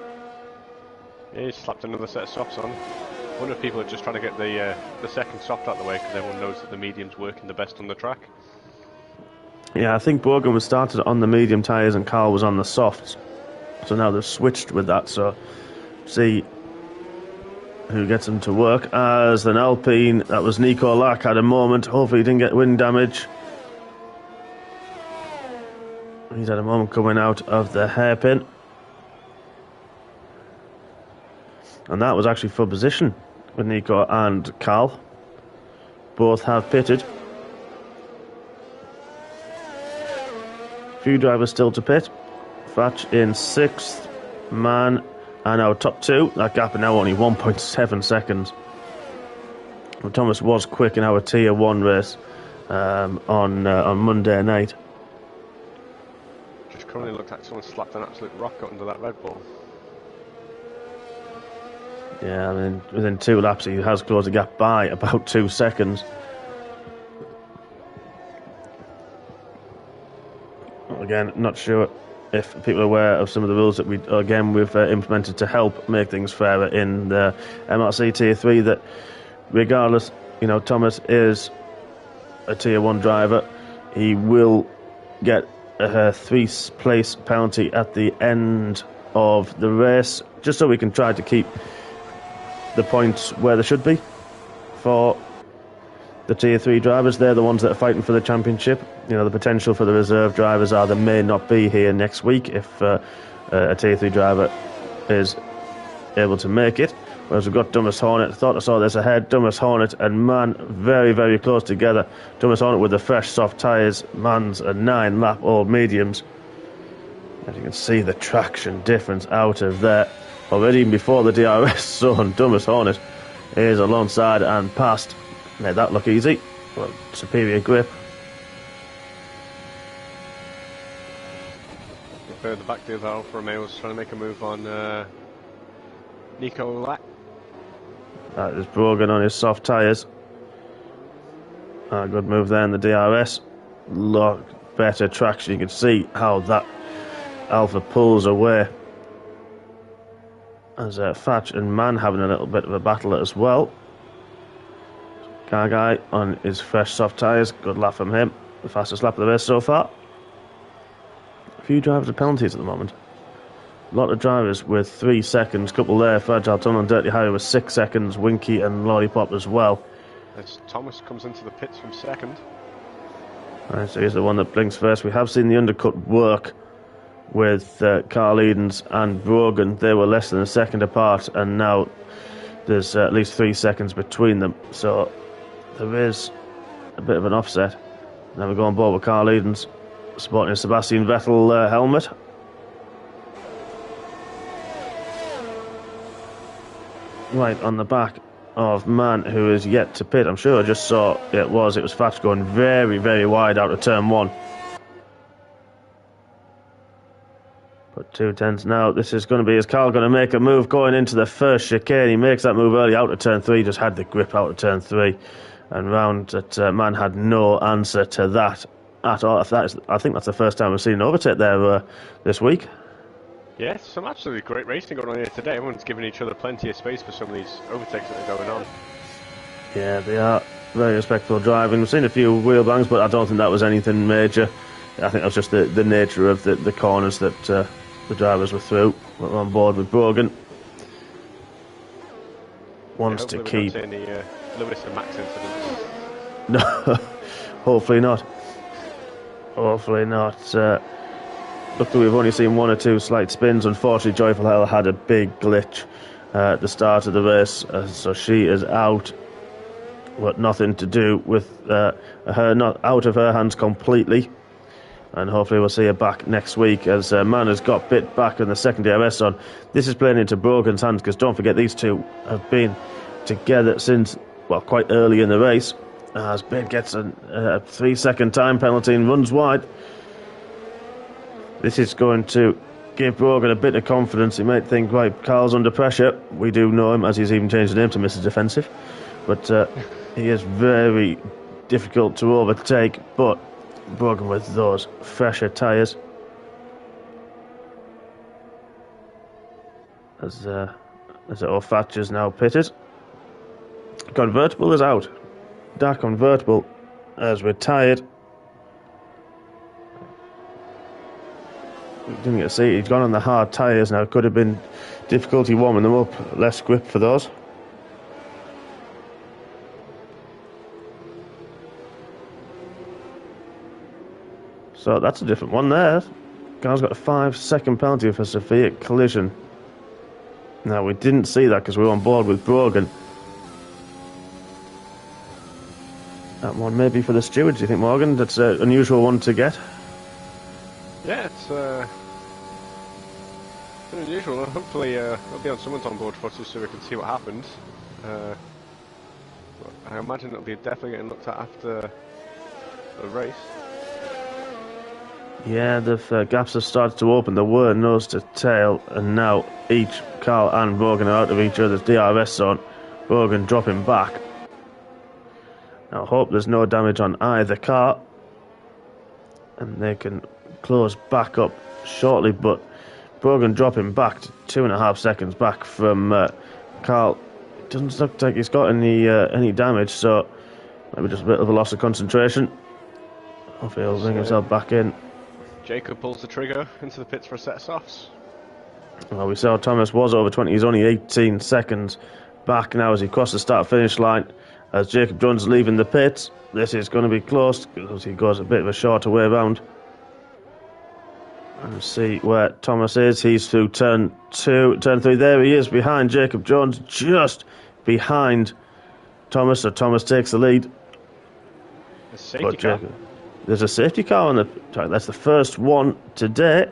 Yeah, he's slapped another set of softs on. I wonder if people are just trying to get the second soft out of the way because everyone knows that the medium's working the best on the track. Yeah, I think Brogan was started on the medium tyres and Carl was on the softs. So now they've switched with that. So, see who gets him to work. As an Alpine, that was Nico Lack, had a moment. Hopefully he didn't get wind damage. He's had a moment coming out of the hairpin. And that was actually for position with Nico and Carl. Both have pitted. Few drivers still to pit. Fatch in 6th. Man and our top 2. That gap is now only 1.7 seconds. Well, Thomas was quick in our Tier 1 race on Monday night. Just currently looked like someone slapped an absolute rocket under that Red Bull. Yeah, I mean, within 2 laps he has closed the gap by about 2 seconds. Again, not sure if people are aware of some of the rules that we've implemented to help make things fairer in the MRC Tier 3, that regardless, Thomas is a Tier 1 driver, he will get a 3-place penalty at the end of the race, just so we can try to keep the points where they should be for the Tier 3 drivers. They're the ones that are fighting for the championship. The potential for the reserve drivers are they may not be here next week if a Tier 3 driver is able to make it. Whereas we've got Dumas Hornet. Thought I saw this ahead. Dumas Hornet and Man very, very close together. Dumas Hornet with the fresh soft tyres. Man's a 9-lap old mediums. As you can see, the traction difference out of there. Already even before the DRS zone, Dumas Hornet is alongside and past. Made that look easy. Well, superior grip. Further back, the other Alfa Romeo's trying to make a move on Nico Lack. That is Brogan on his soft tyres. Good move there in the DRS. Lot better traction. You can see how that Alfa pulls away. As Fatch and Man having a little bit of a battle as well. Car guy on his fresh soft tyres. Good lap from him. The fastest lap of the race so far. A few drivers with penalties at the moment. A lot of drivers with 3 seconds. Couple there. Fragile Tunnel and Dirty Harry with 6 seconds. Winky and Lollipop as well. As Thomas comes into the pits from second. Right, so he's the one that blinks first. We have seen the undercut work with Carl Edens and Brogan. They were less than a second apart, and now there's at least 3 seconds between them. So there is a bit of an offset. Now we go on board with Carl Edens, sporting a Sebastian Vettel helmet. Right on the back of Man, who is yet to pit. I'm sure I just saw it was Fatch going very, very wide out of turn 1. But 2 tenths now. This is going to be, is Carl going to make a move going into the first chicane? He makes that move early out of turn 3, just had the grip out of turn 3. And round at Man had no answer to that at all. I think that's the first time we've seen an overtake there this week. Yes, some absolutely great racing going on here today. Everyone's giving each other plenty of space for some of these overtakes that are going on. Yeah, they are very respectful driving. We've seen a few wheel bangs, but I don't think that was anything major. I think that was just the nature of the corners that the drivers were through. We're on board with Brogan. Wants to keep. We don't see any Lewis and Max incidents. No, hopefully not. Hopefully not. Luckily, we've only seen 1 or 2 slight spins. Unfortunately, Joyful Hell had a big glitch at the start of the race, so she is out. But nothing to do with her, not out of her hands completely. And hopefully we'll see her back next week, as Man has got bit back in the second DRS on. This is playing into Brogan's hands, because don't forget, these two have been together since, well, quite early in the race. As Ben gets a 3-second time penalty and runs wide. This is going to give Brogan a bit of confidence. He might think, right, Carl's under pressure. We do know him, as he's even changed the name to Mr. Defensive. But he is very difficult to overtake. But Brogan with those fresher tyres. As Fatch is now pitted. Convertible is out. Dark Convertible has retired. Didn't get to see it. He's gone on the hard tyres now. Could have been difficulty warming them up. Less grip for those. So that's a different one there. Carl's got a 5-second penalty for severe collision. Now, we didn't see that because we were on board with Brogan. That one may be for the stewards, do you think, Morgan? That's an unusual one to get. Yeah, it's been unusual. Hopefully it'll be on someone's onboard footage so we can see what happened. I imagine it'll be definitely getting looked at after the race. Yeah, the gaps have started to open. There were nose to tail, and now each Carl and Brogan are out of each other's DRS zone. Brogan dropping back. Now, I hope there's no damage on either car, and they can close back up shortly. But Brogan dropping back to 2.5 seconds back from Carl. It doesn't look like he's got any damage, so maybe just a bit of a loss of concentration. Hopefully he'll bring himself back in. Jacob pulls the trigger into the pits for a set of softs. Well, we saw Thomas was over 20. He's only 18 seconds back now as he crosses the start-finish line. As Jacob Jones is leaving the pits, this is going to be close because he goes a bit of a shorter way round. And see where Thomas is. He's through turn 2, turn 3. There he is behind Jacob Jones, just behind Thomas. So Thomas takes the lead. A safety car. There's a safety car on the track. That's the first one today.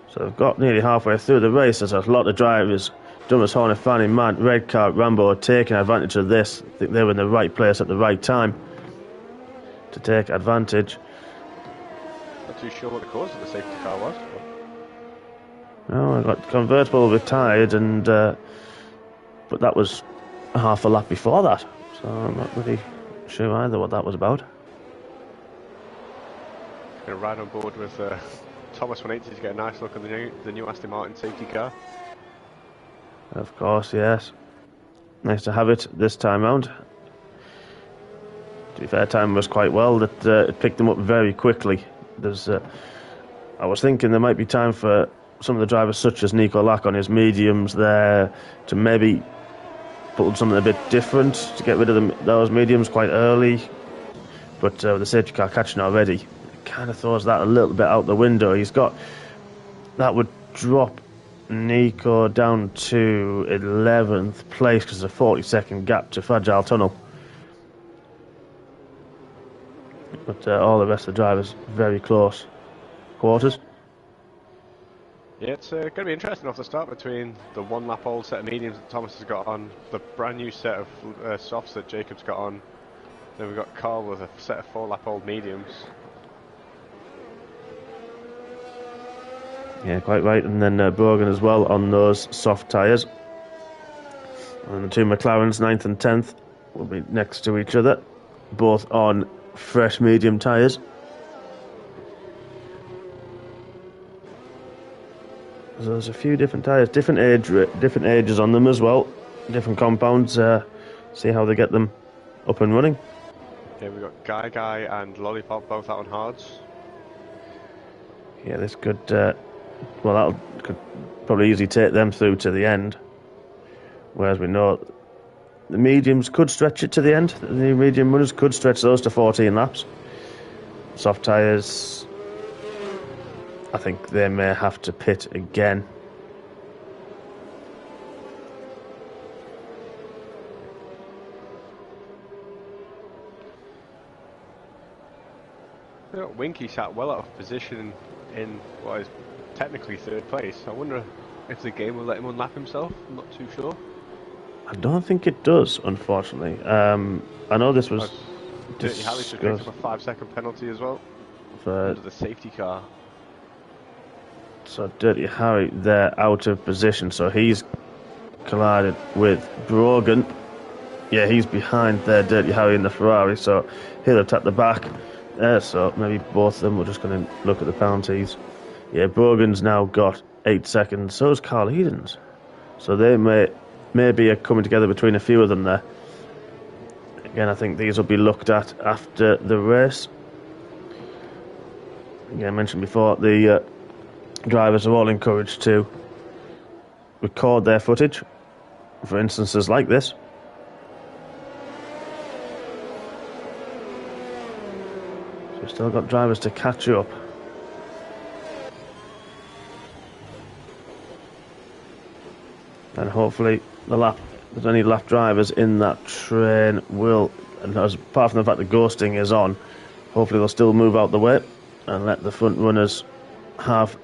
So they've got nearly halfway through the race. There's a lot of drivers. Dumas, Horner, Fanny, Mant, Redcar, Rambo are taking advantage of this. I think they were in the right place at the right time to take advantage. Not too sure what the cause of the safety car was. No, I got convertible retired, and but that was half a lap before that. So I'm not really sure either what that was about. Going to ride on board with Thomas 180 to get a nice look at the new Aston Martin safety car. Of course, yes. Nice to have it this time round. To be fair, time was quite well. That it picked them up very quickly. I was thinking there might be time for some of the drivers, such as Nico Lack on his mediums there, to maybe put something a bit different to get rid of those mediums quite early. But with the safety car catching already, it kind of throws that a little bit out the window. That would drop Nico down to 11th place because there's a 40-second gap to Fragile Tunnel. But all the rest of the drivers very close quarters. Yeah, it's going to be interesting off the start between the 1 lap old set of mediums that Thomas has got on, the brand new set of softs that Jacob's got on. Then we've got Carl with a set of 4 lap old mediums. Yeah, quite right. And then Brogan as well on those soft tyres. And the two McLarens, 9th and 10th, will be next to each other, both on fresh medium tyres. So there's a few different tyres, different ages on them as well, different compounds. See how they get them up and running. Yeah, we've got Guy and Lollipop both out on hards. Yeah, this could could probably easily take them through to the end. Whereas we know the mediums could stretch it to the end. The new medium runners could stretch those to 14 laps. Soft tyres, I think they may have to pit again. You know, Winky sat well out of position in what is technically 3rd place. I wonder if the game will let him unlap himself. I'm not too sure. I don't think it does, unfortunately. I know this was Dirty Harry should pick up a 5-second penalty as well for under the safety car. So Dirty Harry there out of position, so he's collided with Brogan. Yeah, he's behind there, Dirty Harry in the Ferrari, so he'll have tapped the back. So maybe both of them were just going to look at the penalties. Yeah, Brogan's now got 8 seconds, so is Carl Edens. So they may be coming together between a few of them there. Again, I think these will be looked at after the race. Again, I mentioned before, the drivers are all encouraged to record their footage for instances like this. So we've still got drivers to catch up. And hopefully there's any lap drivers in that train will, and apart from the fact the ghosting is on, hopefully they'll still move out the way and let the front runners have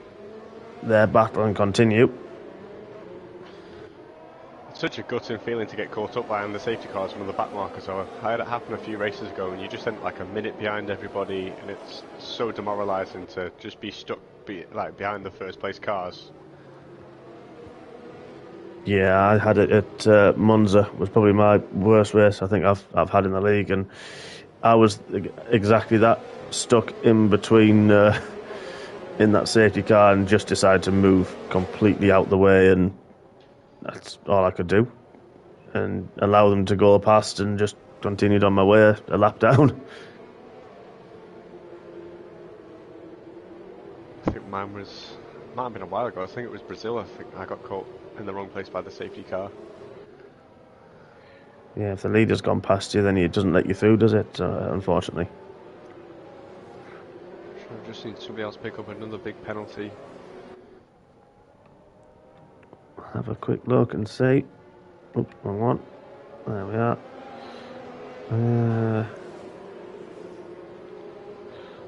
their battle and continue. It's such a gutting feeling to get caught up behind the safety cars from the back markers. So I had it happen a few races ago, and you just end like a minute behind everybody, and it's so demoralising to just be stuck behind the first place cars. Yeah, I had it at Monza. Was probably my worst race I think I've had in the league, and I was exactly that, stuck in between in that safety car, and just decided to move completely out the way, and that's all I could do, and allow them to go past, and just continued on my way a lap down. I think might have been a while ago. I think it was Brazil. I think I got caught in the wrong place by the safety car. Yeah, if the leader's gone past you, then it doesn't let you through, does it? Unfortunately. Sure, I've just seen somebody else pick up another big penalty. Have a quick look and see. Oops, wrong one. There we are.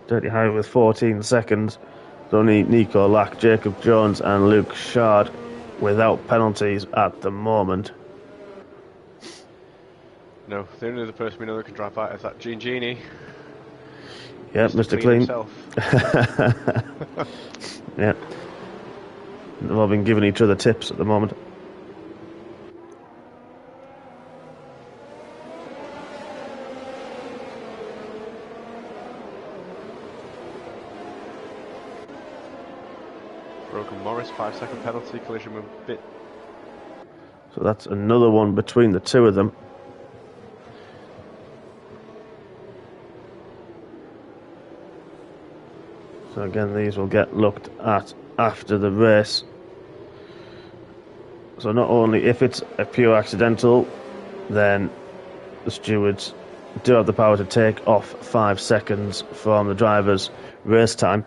Dirty Harry with 14 seconds. It's only Nico Lack, Jacob Jones and Luke Shard without penalties at the moment. No, the only other person we know that can drive that is that Genie. Yep, Mr. Clean. Himself. Yeah. They've all been giving each other tips at the moment. Broken Morris, 5-second penalty, collision with bit. So that's another one between the two of them. So again, these will get looked at after the race. So not only if it's a pure accidental, then the stewards do have the power to take off 5 seconds from the driver's race time.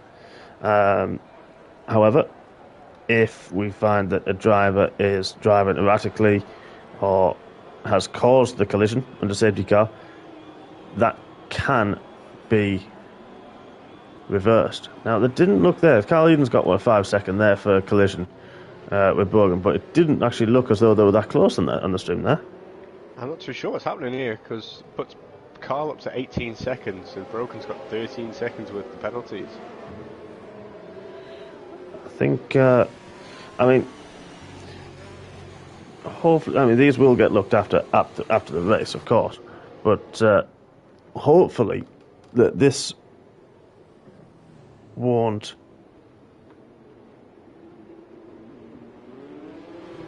However, if we find that a driver is driving erratically or has caused the collision under safety car, that can be reversed. Now, that didn't look there. Carl Eden's got 5 seconds there for a collision with Brogan, but it didn't actually look as though they were that close on the stream there. I'm not too sure what's happening here, because it puts Carl up to 18 seconds and Brogan's got 13 seconds with the penalties. I think, hopefully, these will get looked after the race, of course, but hopefully that this won't,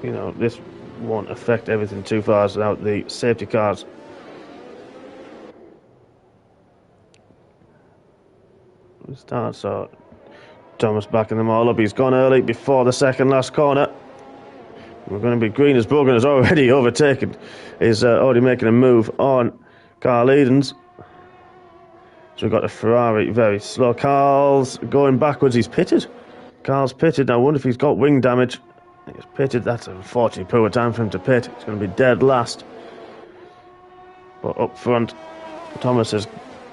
this won't affect everything too far. So now the safety cars start. So Thomas backing them all up. He's gone early before the second last corner. We're going to be green as Brogan has already overtaken. He's already making a move on Carl Edens. So we've got a Ferrari very slow. Carl's going backwards. He's pitted. Carl's pitted. Now I wonder if he's got wing damage. He's pitted. That's unfortunately poor time for him to pit. He's going to be dead last. But up front, Thomas is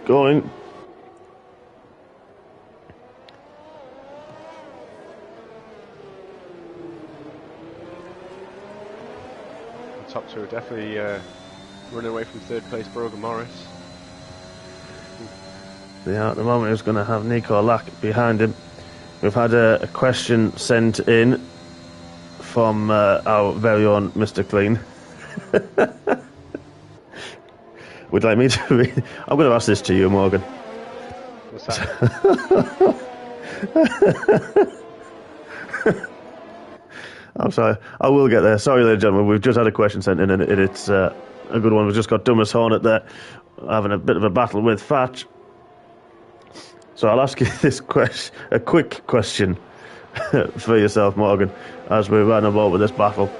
going. The top two are definitely running away from third place Brogan Morris. Yeah, at the moment he's going to have Nico Lack behind him. We've had a question sent in from our very own Mr. Clean. Would you like me to read? I'm going to ask this to you, Morgan. What's that? I'm sorry. I will get there. Sorry, ladies and gentlemen. We've just had a question sent in, and it's a good one. We've just got Dumas Hornet there having a bit of a battle with Fatch. So I'll ask you this a quick question for yourself, Morgan, as we run about with this battle.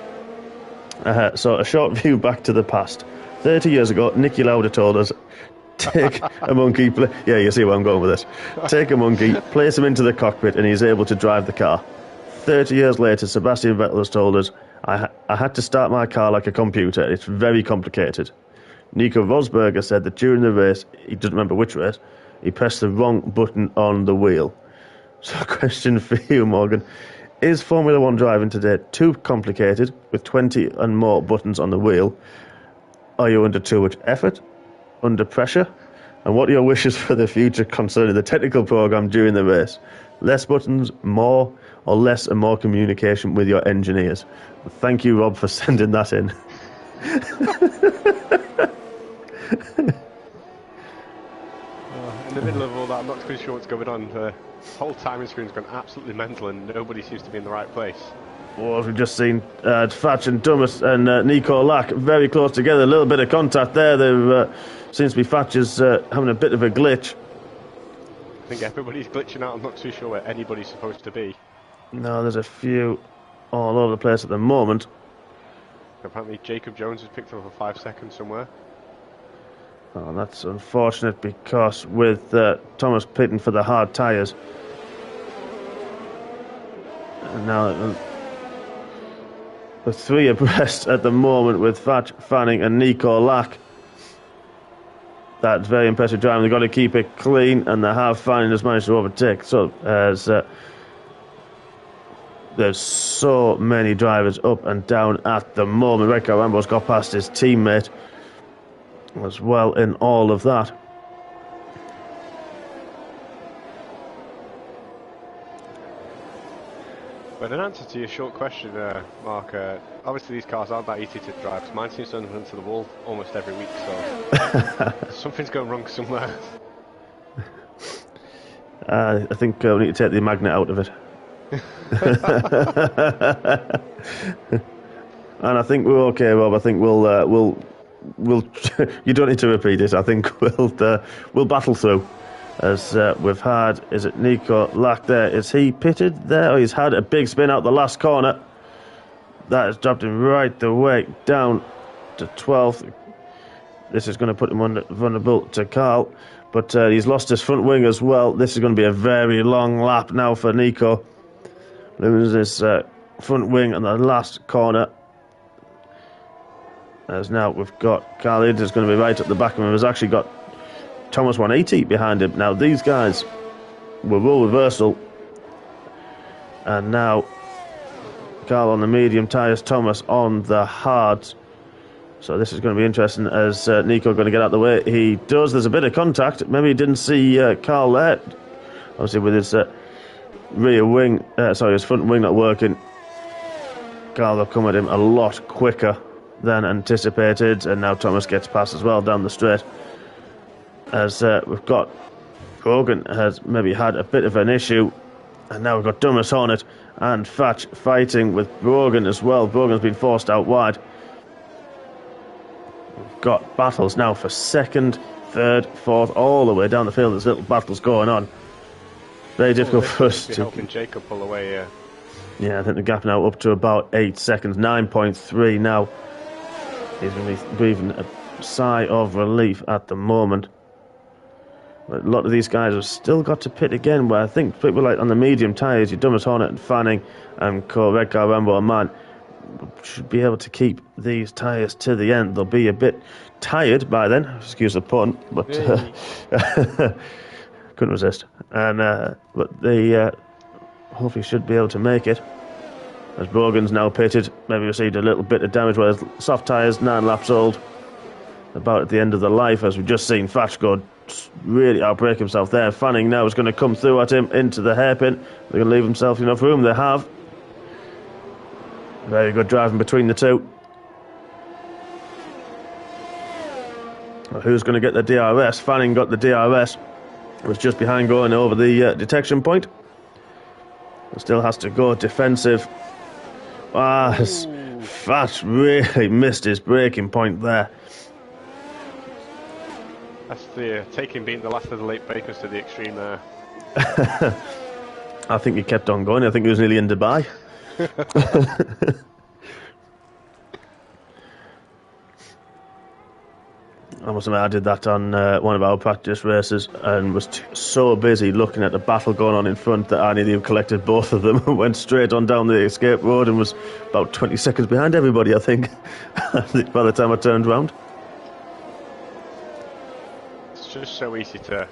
So a short view back to the past. 30 years ago, Nicky Lauda told us Take a monkey, yeah, you see where I'm going with this. Take a monkey, place him into the cockpit, and he's able to drive the car. 30 years later, Sebastian Vettel has told us, I had to start my car like a computer. It's very complicated. Nico Rosberg said that during the race, he doesn't remember which race, he pressed the wrong button on the wheel. So a question for you, Morgan. Is Formula 1 driving today too complicated with 20 and more buttons on the wheel? Are you under too much effort? Under pressure? And what are your wishes for the future concerning the technical program during the race? Less buttons, more, or less and more communication with your engineers? Thank you, Rob, for sending that in. In the middle of all that, I'm not too sure what's going on. The whole timing screen's gone absolutely mental and nobody seems to be in the right place. Well, we've just seen Fatch and Thomas and Nico Lack very close together. A little bit of contact there. There seems to be Fatch is having a bit of a glitch. I think everybody's glitching out. I'm not too sure where anybody's supposed to be. No, there's a few all over the place at the moment. Apparently Jacob Jones has picked up for 5 seconds somewhere. Oh, that's unfortunate because with Thomas pitting for the hard tyres. And now the three abreast at the moment with Fatch, Fanning and Nico Lack. That's very impressive driving. They've got to keep it clean, and they have. Fanning has managed to overtake. So as there's so many drivers up and down at the moment. Rico Rambo's got past his teammate as well in all of that. But in answer to your short question, Mark, obviously these cars aren't that easy to drive, because mine seems to run into the wall almost every week, so something's going wrong somewhere. I think we need to take the magnet out of it. And I think we're okay, Rob. I think we'll you don't need to repeat it. I think we'll battle through. As we've had, is it Nico Lack there? Is he pitted there? Oh, he's had a big spin out the last corner. That has dropped him right the way down to 12th. This is going to put him vulnerable to Carl, but he's lost his front wing as well. This is going to be a very long lap now for Nico. Loses his front wing on the last corner. As now we've got Khalid is going to be right at the back of him. He's actually got Thomas 180 behind him. Now these guys were role reversal, and now Carl on the medium tyres, Thomas on the hards. So this is going to be interesting as Nico going to get out of the way. He does. There's a bit of contact. Maybe he didn't see Carl there. Obviously with his rear wing, his front wing not working. Carl will come at him a lot quicker than anticipated, and now Thomas gets past as well down the straight. As we've got Brogan has maybe had a bit of an issue, and now we've got Thomas Hornet and Fatch fighting with Brogan as well. Brogan's been forced out wide. We've got battles now for second, third, fourth, all the way down the field. There's little battles going on. Very difficult for us to helping Jacob pull away. Yeah, I think the gap now up to about 8 seconds, 9.3 now. He's going to be breathing a sigh of relief at the moment. But a lot of these guys have still got to pit again, where I think people like on the medium tyres, your Thomas Hornet and Fanning and Redcar, Rambo and Mann should be able to keep these tyres to the end. They'll be a bit tired by then, excuse the pun, but couldn't resist. And but they hopefully should be able to make it. As Brogan's now pitted, maybe received a little bit of damage, whereas soft tyres, 9 laps old, about at the end of the life, as we've just seen Fatch go really outbreak himself there. Fanning now is going to come through at him into the hairpin. They're going to leave himself enough room. They have. Very good driving between the two. Well, who's going to get the DRS? Fanning got the DRS. Was just behind going over the detection point. Still has to go defensive. Fatch really missed his braking point there. That's the taking being the last of the late breakers to the extreme there. I think he kept on going. I think he was nearly in Dubai. I must admit, I did that on one of our practice races and was so busy looking at the battle going on in front that I nearly collected both of them and went straight on down the escape road and was about 20 seconds behind everybody, I think, by the time I turned round. It's just so easy to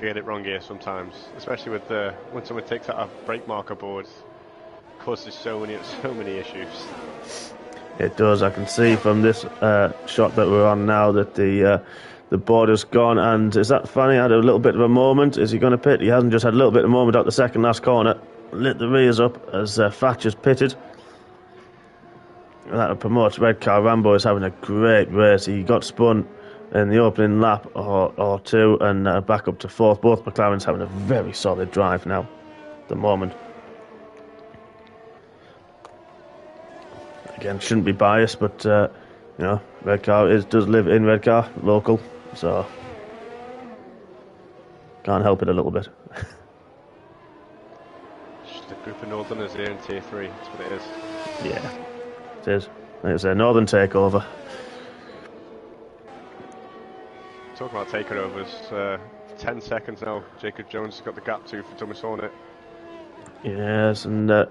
get it wrong here sometimes, especially with when someone takes out a brake marker board. It causes so many issues. It does. I can see from this shot that we're on now that the border's gone. And is that Fanny had a little bit of a moment? Is he going to pit? He hasn't just had a little bit of a moment out the second last corner. Lit the rears up as Thatcher's pitted. That promotes Redcar. Rambo is having a great race. He got spun in the opening lap or two and back up to fourth. Both McLarens having a very solid drive now at the moment. Again, shouldn't be biased, but Redcar does live in Redcar, local, so can't help it a little bit. Just a group of Northerners here in Tier 3, that's what it is. Yeah, it is. It's a Northern takeover. Talking about takeovers, 10 seconds now. Jacob Jones has got the gap to for Thomas Hornet. Yes, and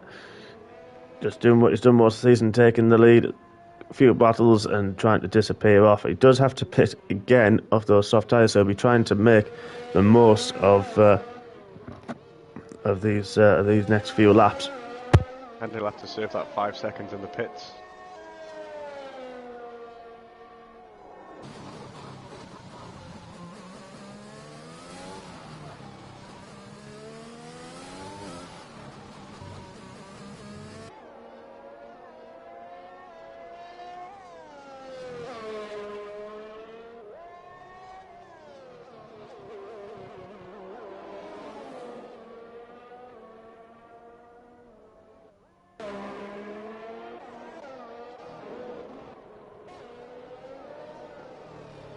just doing what he's done most of the season, taking the lead, a few battles and trying to disappear off. He does have to pit again off those soft tyres, so he'll be trying to make the most of these next few laps. And he'll have to serve that 5 seconds in the pits.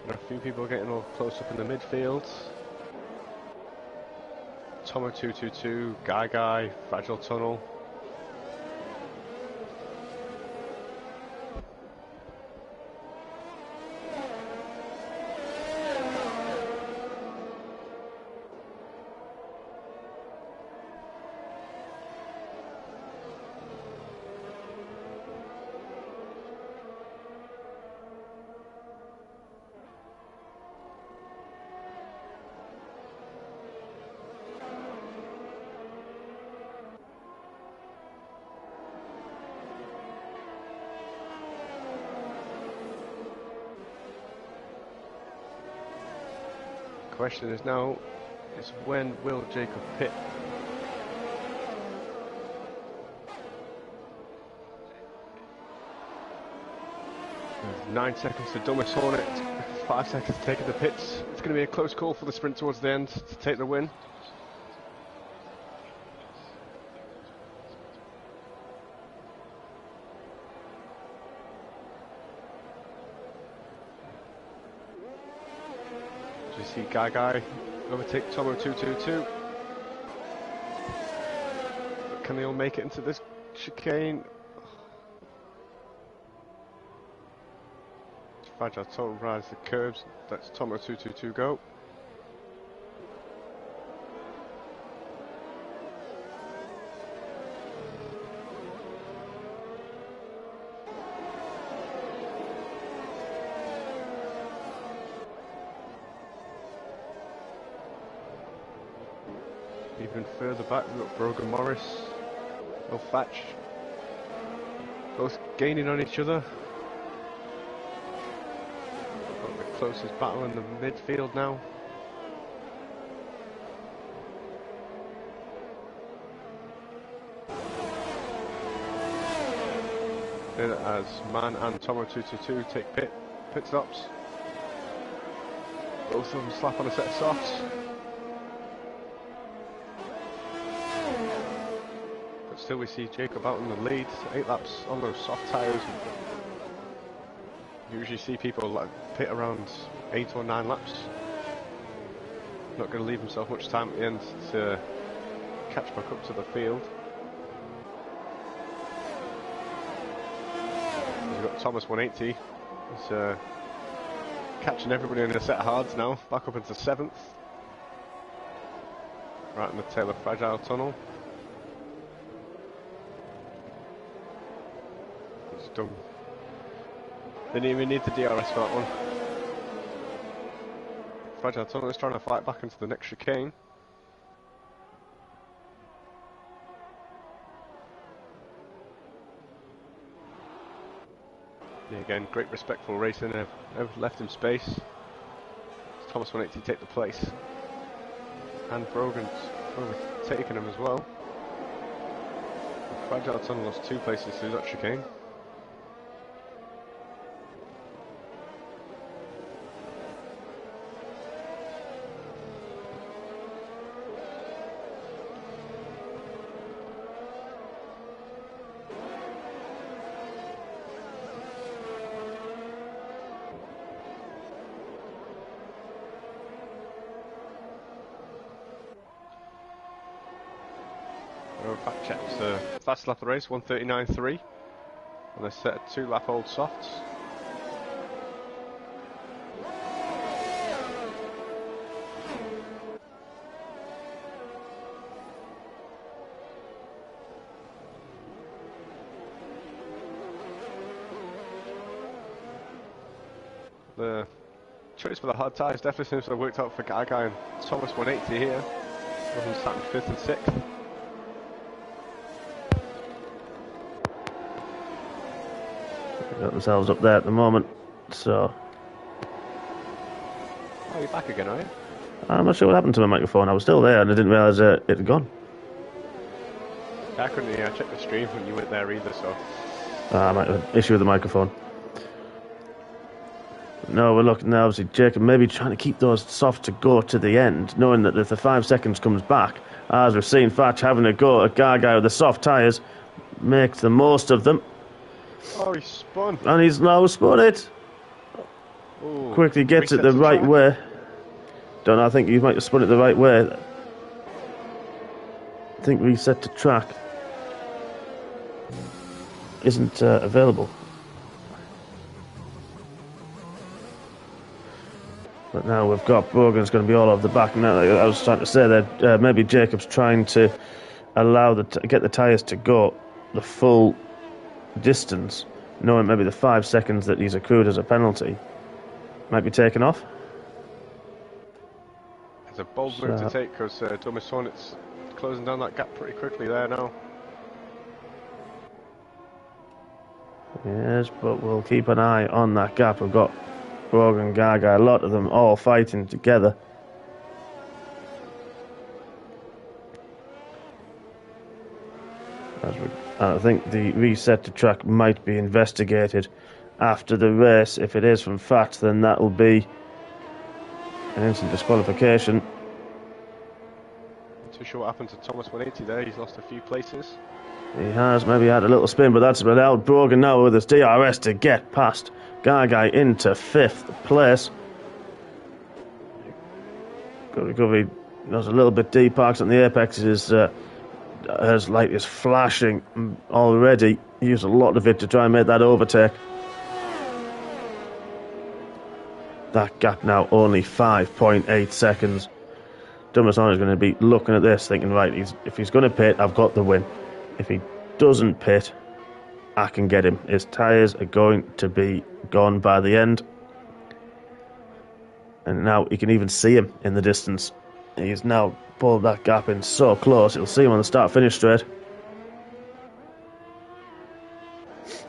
A few people getting all close up in the midfield. Tomo 222, Guy, Fragile Tunnel. Question is now, when will Jacob pit? There's 9 seconds to Dumas Hornet, 5 seconds taking the pits. It's going to be a close call for the sprint towards the end to take the win. See Guy overtake Tomo 222. Can they all make it into this chicane? Fragile Total rides the curbs. That's Tomo 222 go. Even further back, we've got Brogan Morris, no Thatch, both gaining on each other. Got the closest battle in the midfield now. As Man and Tomo 222 take pit stops. Both of them slap on a set of softs. Still we see Jacob out in the lead, 8 laps on those soft tyres. You usually see people like pit around 8 or 9 laps. Not going to leave himself much time at the end to catch back up to the field. We've got Thomas 180. He's catching everybody in a set of hards now. Back up into 7th. Right in the tail of Fragile Tunnel. It's done. Didn't even need the DRS for that one. Fragile Tunnel is trying to fight back into the next chicane. Yeah, again, great respectful racing. I've left him space. Thomas 180 take the place. And Brogan's overtaken him as well. Fragile Tunnel lost 2 places through that chicane. Back checks the fast lap of the race, 1:39.3, on a set of 2-lap old softs. The choice for the hard tyres definitely seems to have worked out for Gaga and Thomas 180 here. Wasn't sat in 5th and 6th. Got themselves up there at the moment, so... Oh, you're back again, are you? I'm not sure what happened to my microphone. I was still there and I didn't realise it had gone. I couldn't check the stream when you weren't there either, so... I might have an issue with the microphone. No, we're looking now, obviously, Jacob maybe trying to keep those soft to go to the end, knowing that if the 5 seconds comes back, as we've seen Thatch having a go at Gaga with the soft tyres, makes the most of them. Oh, he spun. And he's now spun it. Ooh, quickly gets it the right way. Don't know, I think you might have spun it the right way. I think reset to track isn't available. But now we've got Brogan's going to be all over the back. Now, I was trying to say that maybe Jacob's trying to allow get the tyres to go the full distance, knowing maybe the 5 seconds that he's accrued as a penalty might be taken off. It's a bold move to take because Thomas Hornet's closing down that gap pretty quickly there now. Yes, but we'll keep an eye on that gap. We've got Brogan, Gaga, a lot of them all fighting together. I think the reset to track might be investigated after the race. If it is from Fat, then that will be an instant disqualification. Not too sure what happened to Thomas 180 there. He's lost a few places. He has maybe had a little spin, but that's allowed Brogan now with his DRS to get past Gagai into 5th place. Good recovery. There's a little bit deep. Parks on the apex is his light is flashing already. He used a lot of it to try and make that overtake. That gap now only 5.8 seconds. Dumasson is going to be looking at this thinking, right, if he's going to pit, I've got the win. If he doesn't pit, I can get him. His tyres are going to be gone by the end. And now you can even see him in the distance. He's now pulled that gap in so close. You'll see him on the start-finish straight.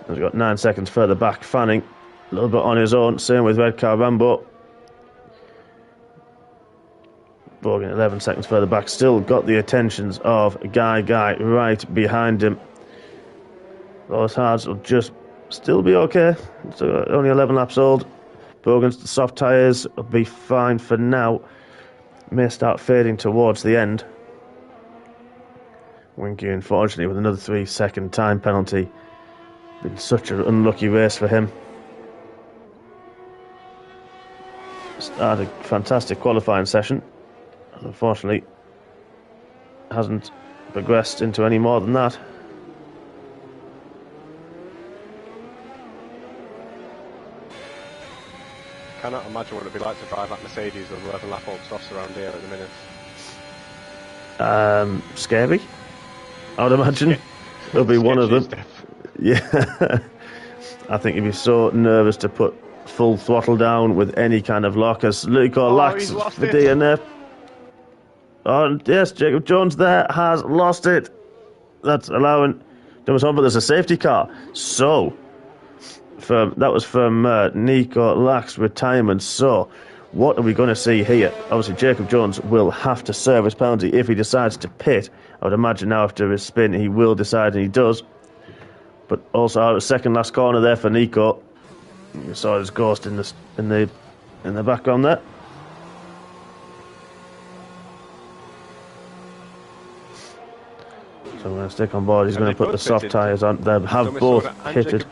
He's got 9 seconds further back. Fanning a little bit on his own. Same with Redcar Rambo. Brogan 11 seconds further back. Still got the attentions of Guy right behind him. Those hards will just still be okay. It's only 11 laps old. Brogan's soft tyres will be fine for now. May start fading towards the end. Winky, unfortunately, with another 3-second time penalty. Been such an unlucky race for him. Started a fantastic qualifying session. Unfortunately, hasn't progressed into any more than that. cannot imagine what it'd be like to drive that Mercedes with 11 lap old softs around here at the minute. Scary, I would imagine. It'll be one of them. Yeah. I think you'd be so nervous to put full throttle down with any kind of lock as Nico lacks the DNF. Oh, yes, Jacob Jones there has lost it. That's allowing Thomas on, but there's a safety car. So, that was from Nico Lack's retirement. So, what are we going to see here? Obviously, Jacob Jones will have to serve his penalty if he decides to pit. I would imagine now after his spin he will decide, and he does. But also out of second last corner there for Nico. You saw his ghost in the background there. So I'm going to stick on board. He's going to put the soft tyres on. They have both pitted.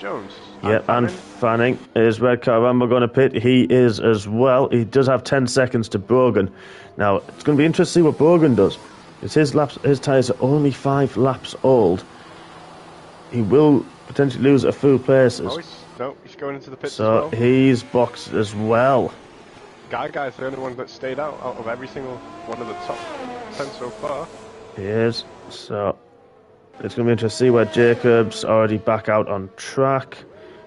Yeah, and Fanning is red car. Rambo going to pit. He is as well. He does have 10 seconds to Brogan. Now it's going to be interesting to see what Brogan does. Because his tyres are only 5 laps old. He will potentially lose a few places. Oh, he's going into the pits so as well. He's boxed as well. Guy's the only one that stayed out of every single one of the top 10 so far. He is. So it's going to be interesting to see where Jacob's already back out on track,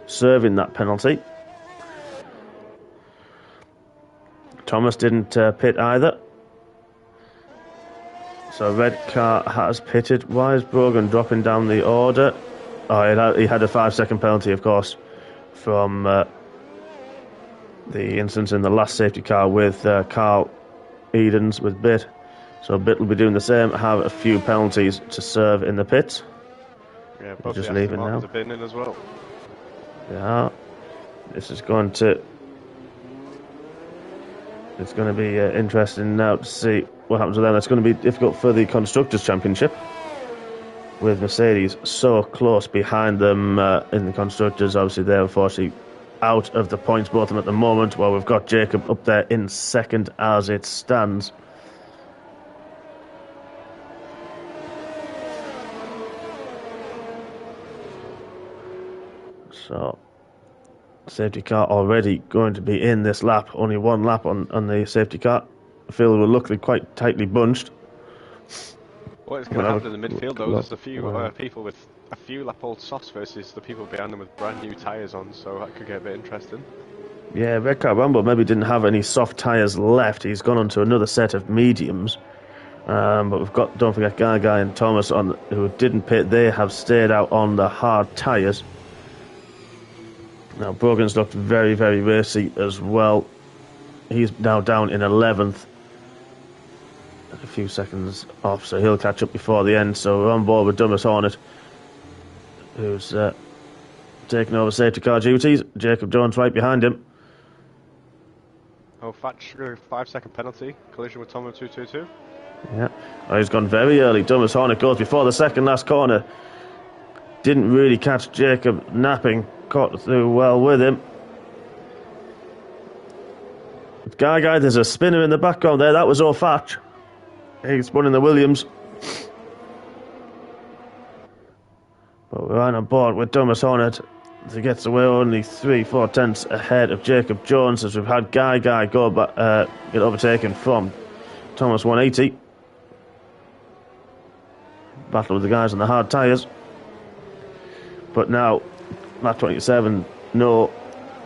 serving that penalty. Thomas didn't pit either. So red car has pitted. Why is Brogan dropping down the order? Oh, he had a 5-second penalty, of course, from the instance in the last safety car with Carl Edens with Bit. So Bit will be doing the same, have a few penalties to serve in the pits. Yeah, both just leaving now. Have been in as well. Yeah, this is going to... It's going to be interesting now to see what happens with them. It's going to be difficult for the Constructors' Championship, with Mercedes so close behind them in the Constructors. Obviously, they're unfortunately out of the points, both of them at the moment, while we've got Jacob up there in second as it stands. So, safety car already going to be in this lap. Only one lap on the safety car. The field will look quite tightly bunched. What is going to happen in the midfield, though, there's a few people with a few lap-old softs versus the people behind them with brand new tyres on, so that could get a bit interesting. Yeah, Red Car Rambo maybe didn't have any soft tyres left. He's gone on to another set of mediums. But we've got, don't forget, Guy and Thomas on who didn't pit. They have stayed out on the hard tyres. Now, Brogan's looked very, very racy as well. He's now down in 11th. A few seconds off, so he'll catch up before the end. So we're on board with Thomas Hornet, who's taking over safety car duties. Jacob Jones right behind him. Oh, Thatch, 5-second penalty. Collision with Tomo 222. Yeah, he's gone very early. Thomas Hornet goes before the second last corner. Didn't really catch Jacob napping. Caught through well with him. Guy, there's a spinner in the background there. That was O'Fatch. He's running the Williams. But we're on board with Thomas Hornet. He gets away only 3-4 tenths ahead of Jacob Jones, as we've had Guy go back, get overtaken from Thomas 180. Battle with the guys on the hard tyres. But now, lap 27, no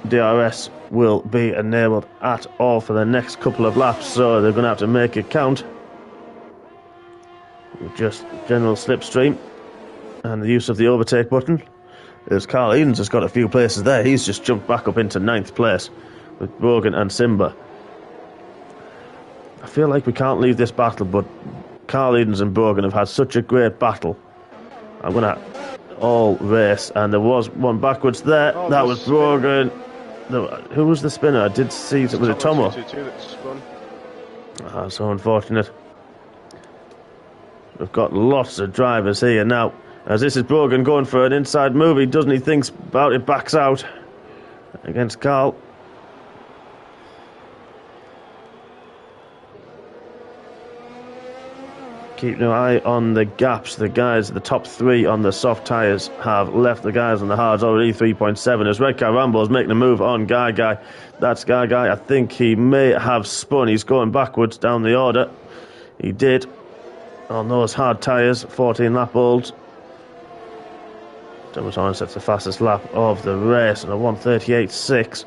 DRS will be enabled at all for the next couple of laps, so they're going to have to make it count. Just general slipstream and the use of the overtake button. As Carl Edens has got a few places there, he's just jumped back up into 9th place with Brogan and Simba. I feel like we can't leave this battle, but Carl Edens and Brogan have had such a great battle. I'm going to all race, and there was one backwards there. Oh, that was Brogan. Who was the spinner? I did see, was it Tomo? So unfortunate. We've got lots of drivers here now. As this is Brogan going for an inside move. He doesn't, he thinks about it, backs out against Carl. Keeping an eye on the gaps. The guys, the top three on the soft tyres have left the guys on the hards already. 3.7 as Red Car Rambo is making a move on Guy. That's Guy. I think he may have spun. He's going backwards down the order. He did on those hard tyres. 14 lap olds. Thomas Horner sets the fastest lap of the race on a 1:38.6.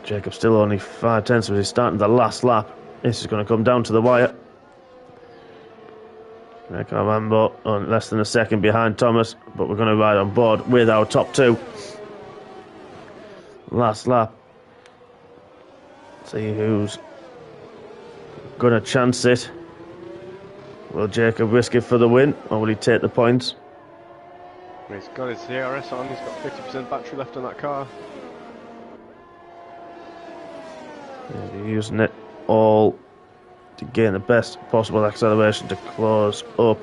Jacob still only 5 tenths as he's starting the last lap. This is going to come down to the wire. Red Car Rambo on less than a second behind Thomas, but we're going to ride on board with our top two. Last lap. See who's going to chance it. Will Jacob risk it for the win, or will he take the points? He's got his DRS on, he's got 50% battery left on that car. He's using it all to gain the best possible acceleration to close up.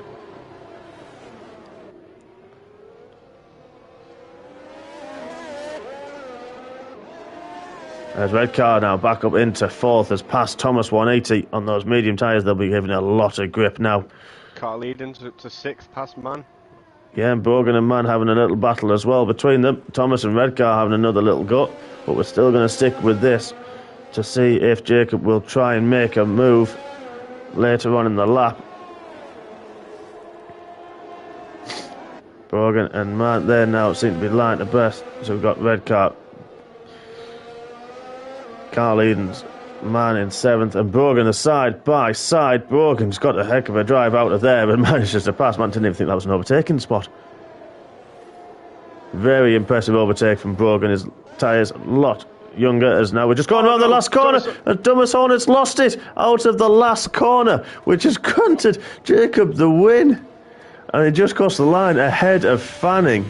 There's Red Car now back up into fourth as past Thomas 180 on those medium tyres. They'll be giving a lot of grip now. Car leading to sixth past Man. Yeah, and Brogan and Man having a little battle as well between them. Thomas and Red Car having another little go, but we're still going to stick with this to see if Jacob will try and make a move later on in the lap. Brogan and Man there now seem to be line to best. So we've got Red Car leading, Man in seventh, and Brogan side by side. Brogan's got a heck of a drive out of there, but manages to pass. Man didn't even think that was an overtaking spot. Very impressive overtake from Brogan. His tyres a lot younger as now we're just going around the last corner, and Thomas Hornet's lost it out of the last corner, which has granted Jacob the win, and he just crossed the line ahead of Fanning.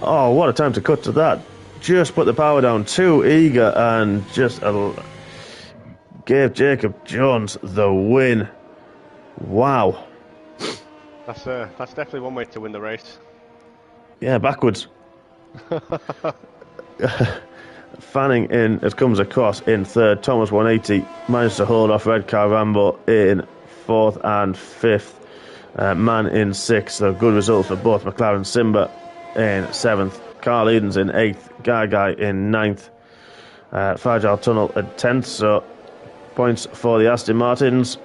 Oh, what a time to cut to that. Just put the power down, too eager, and just gave Jacob Jones the win. Wow. That's definitely one way to win the race. Yeah, backwards. Fanning in, it comes across in third. Thomas 180 managed to hold off Red Car Rambo in fourth and fifth. Man in sixth. So good results for both McLaren Simba in seventh. Carl Eden's in eighth. Guy in ninth. Fragile Tunnel at 10th. So points for the Aston Martins.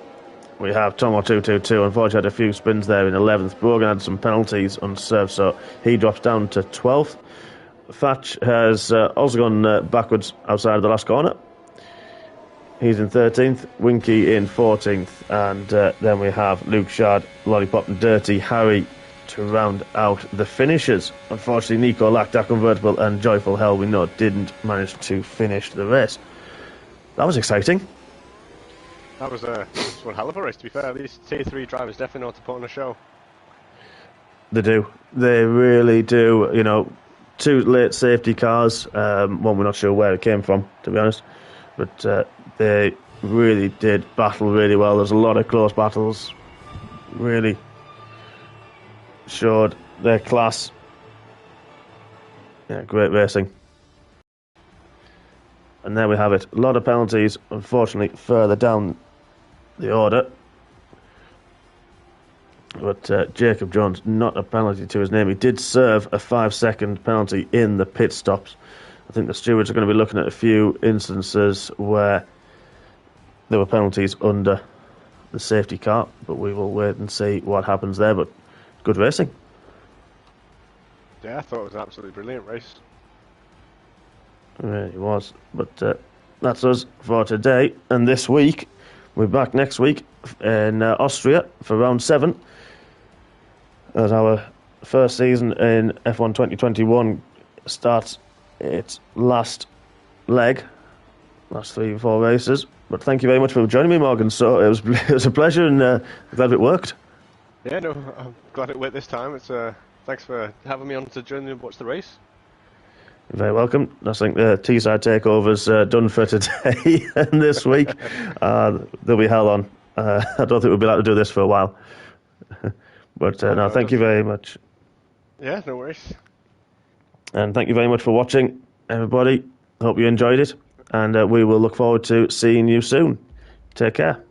We have Tomo 222. Unfortunately, had a few spins there in 11th. Brogan had some penalties unserved, so he drops down to 12th. Thatch has also gone backwards outside of the last corner. He's in 13th. Winky in 14th. And then we have Luke Shard, Lollipop and Dirty Harry to round out the finishers. Unfortunately, Nico Lack, Dak Convertible and Joyful Hell, we know, didn't manage to finish the race. That was exciting. That was one hell of a race, to be fair. These Tier 3 drivers definitely know how to put on a show. They do. They really do. You know, 2 late safety cars. One we're not sure where it came from, to be honest. But they really did battle really well. There's a lot of close battles. Really showed their class. Yeah, great racing. And there we have it. A lot of penalties, unfortunately, further down the order. But Jacob Jones, not a penalty to his name. He did serve a 5-second penalty in the pit stops. I think the stewards are going to be looking at a few instances where there were penalties under the safety car, but we will wait and see what happens there. But good racing. Yeah, I thought it was an absolutely brilliant race. It really was. But that's us for today. And this week, we're back next week in Austria for round 7. As our first season in F1 2021 starts its last leg, last 3 or 4 races. But thank you very much for joining me, Morgan. So it was a pleasure, and glad it worked. Yeah, no, I'm glad it worked this time. It's thanks for having me on to join and watch the race. You're very welcome. I think the Teesside takeover's done for today and this week. There'll be hell on. I don't think we'll be able to do this for a while. But no, thank you very much. Yeah, no worries. And thank you very much for watching, everybody. Hope you enjoyed it. And we will look forward to seeing you soon. Take care.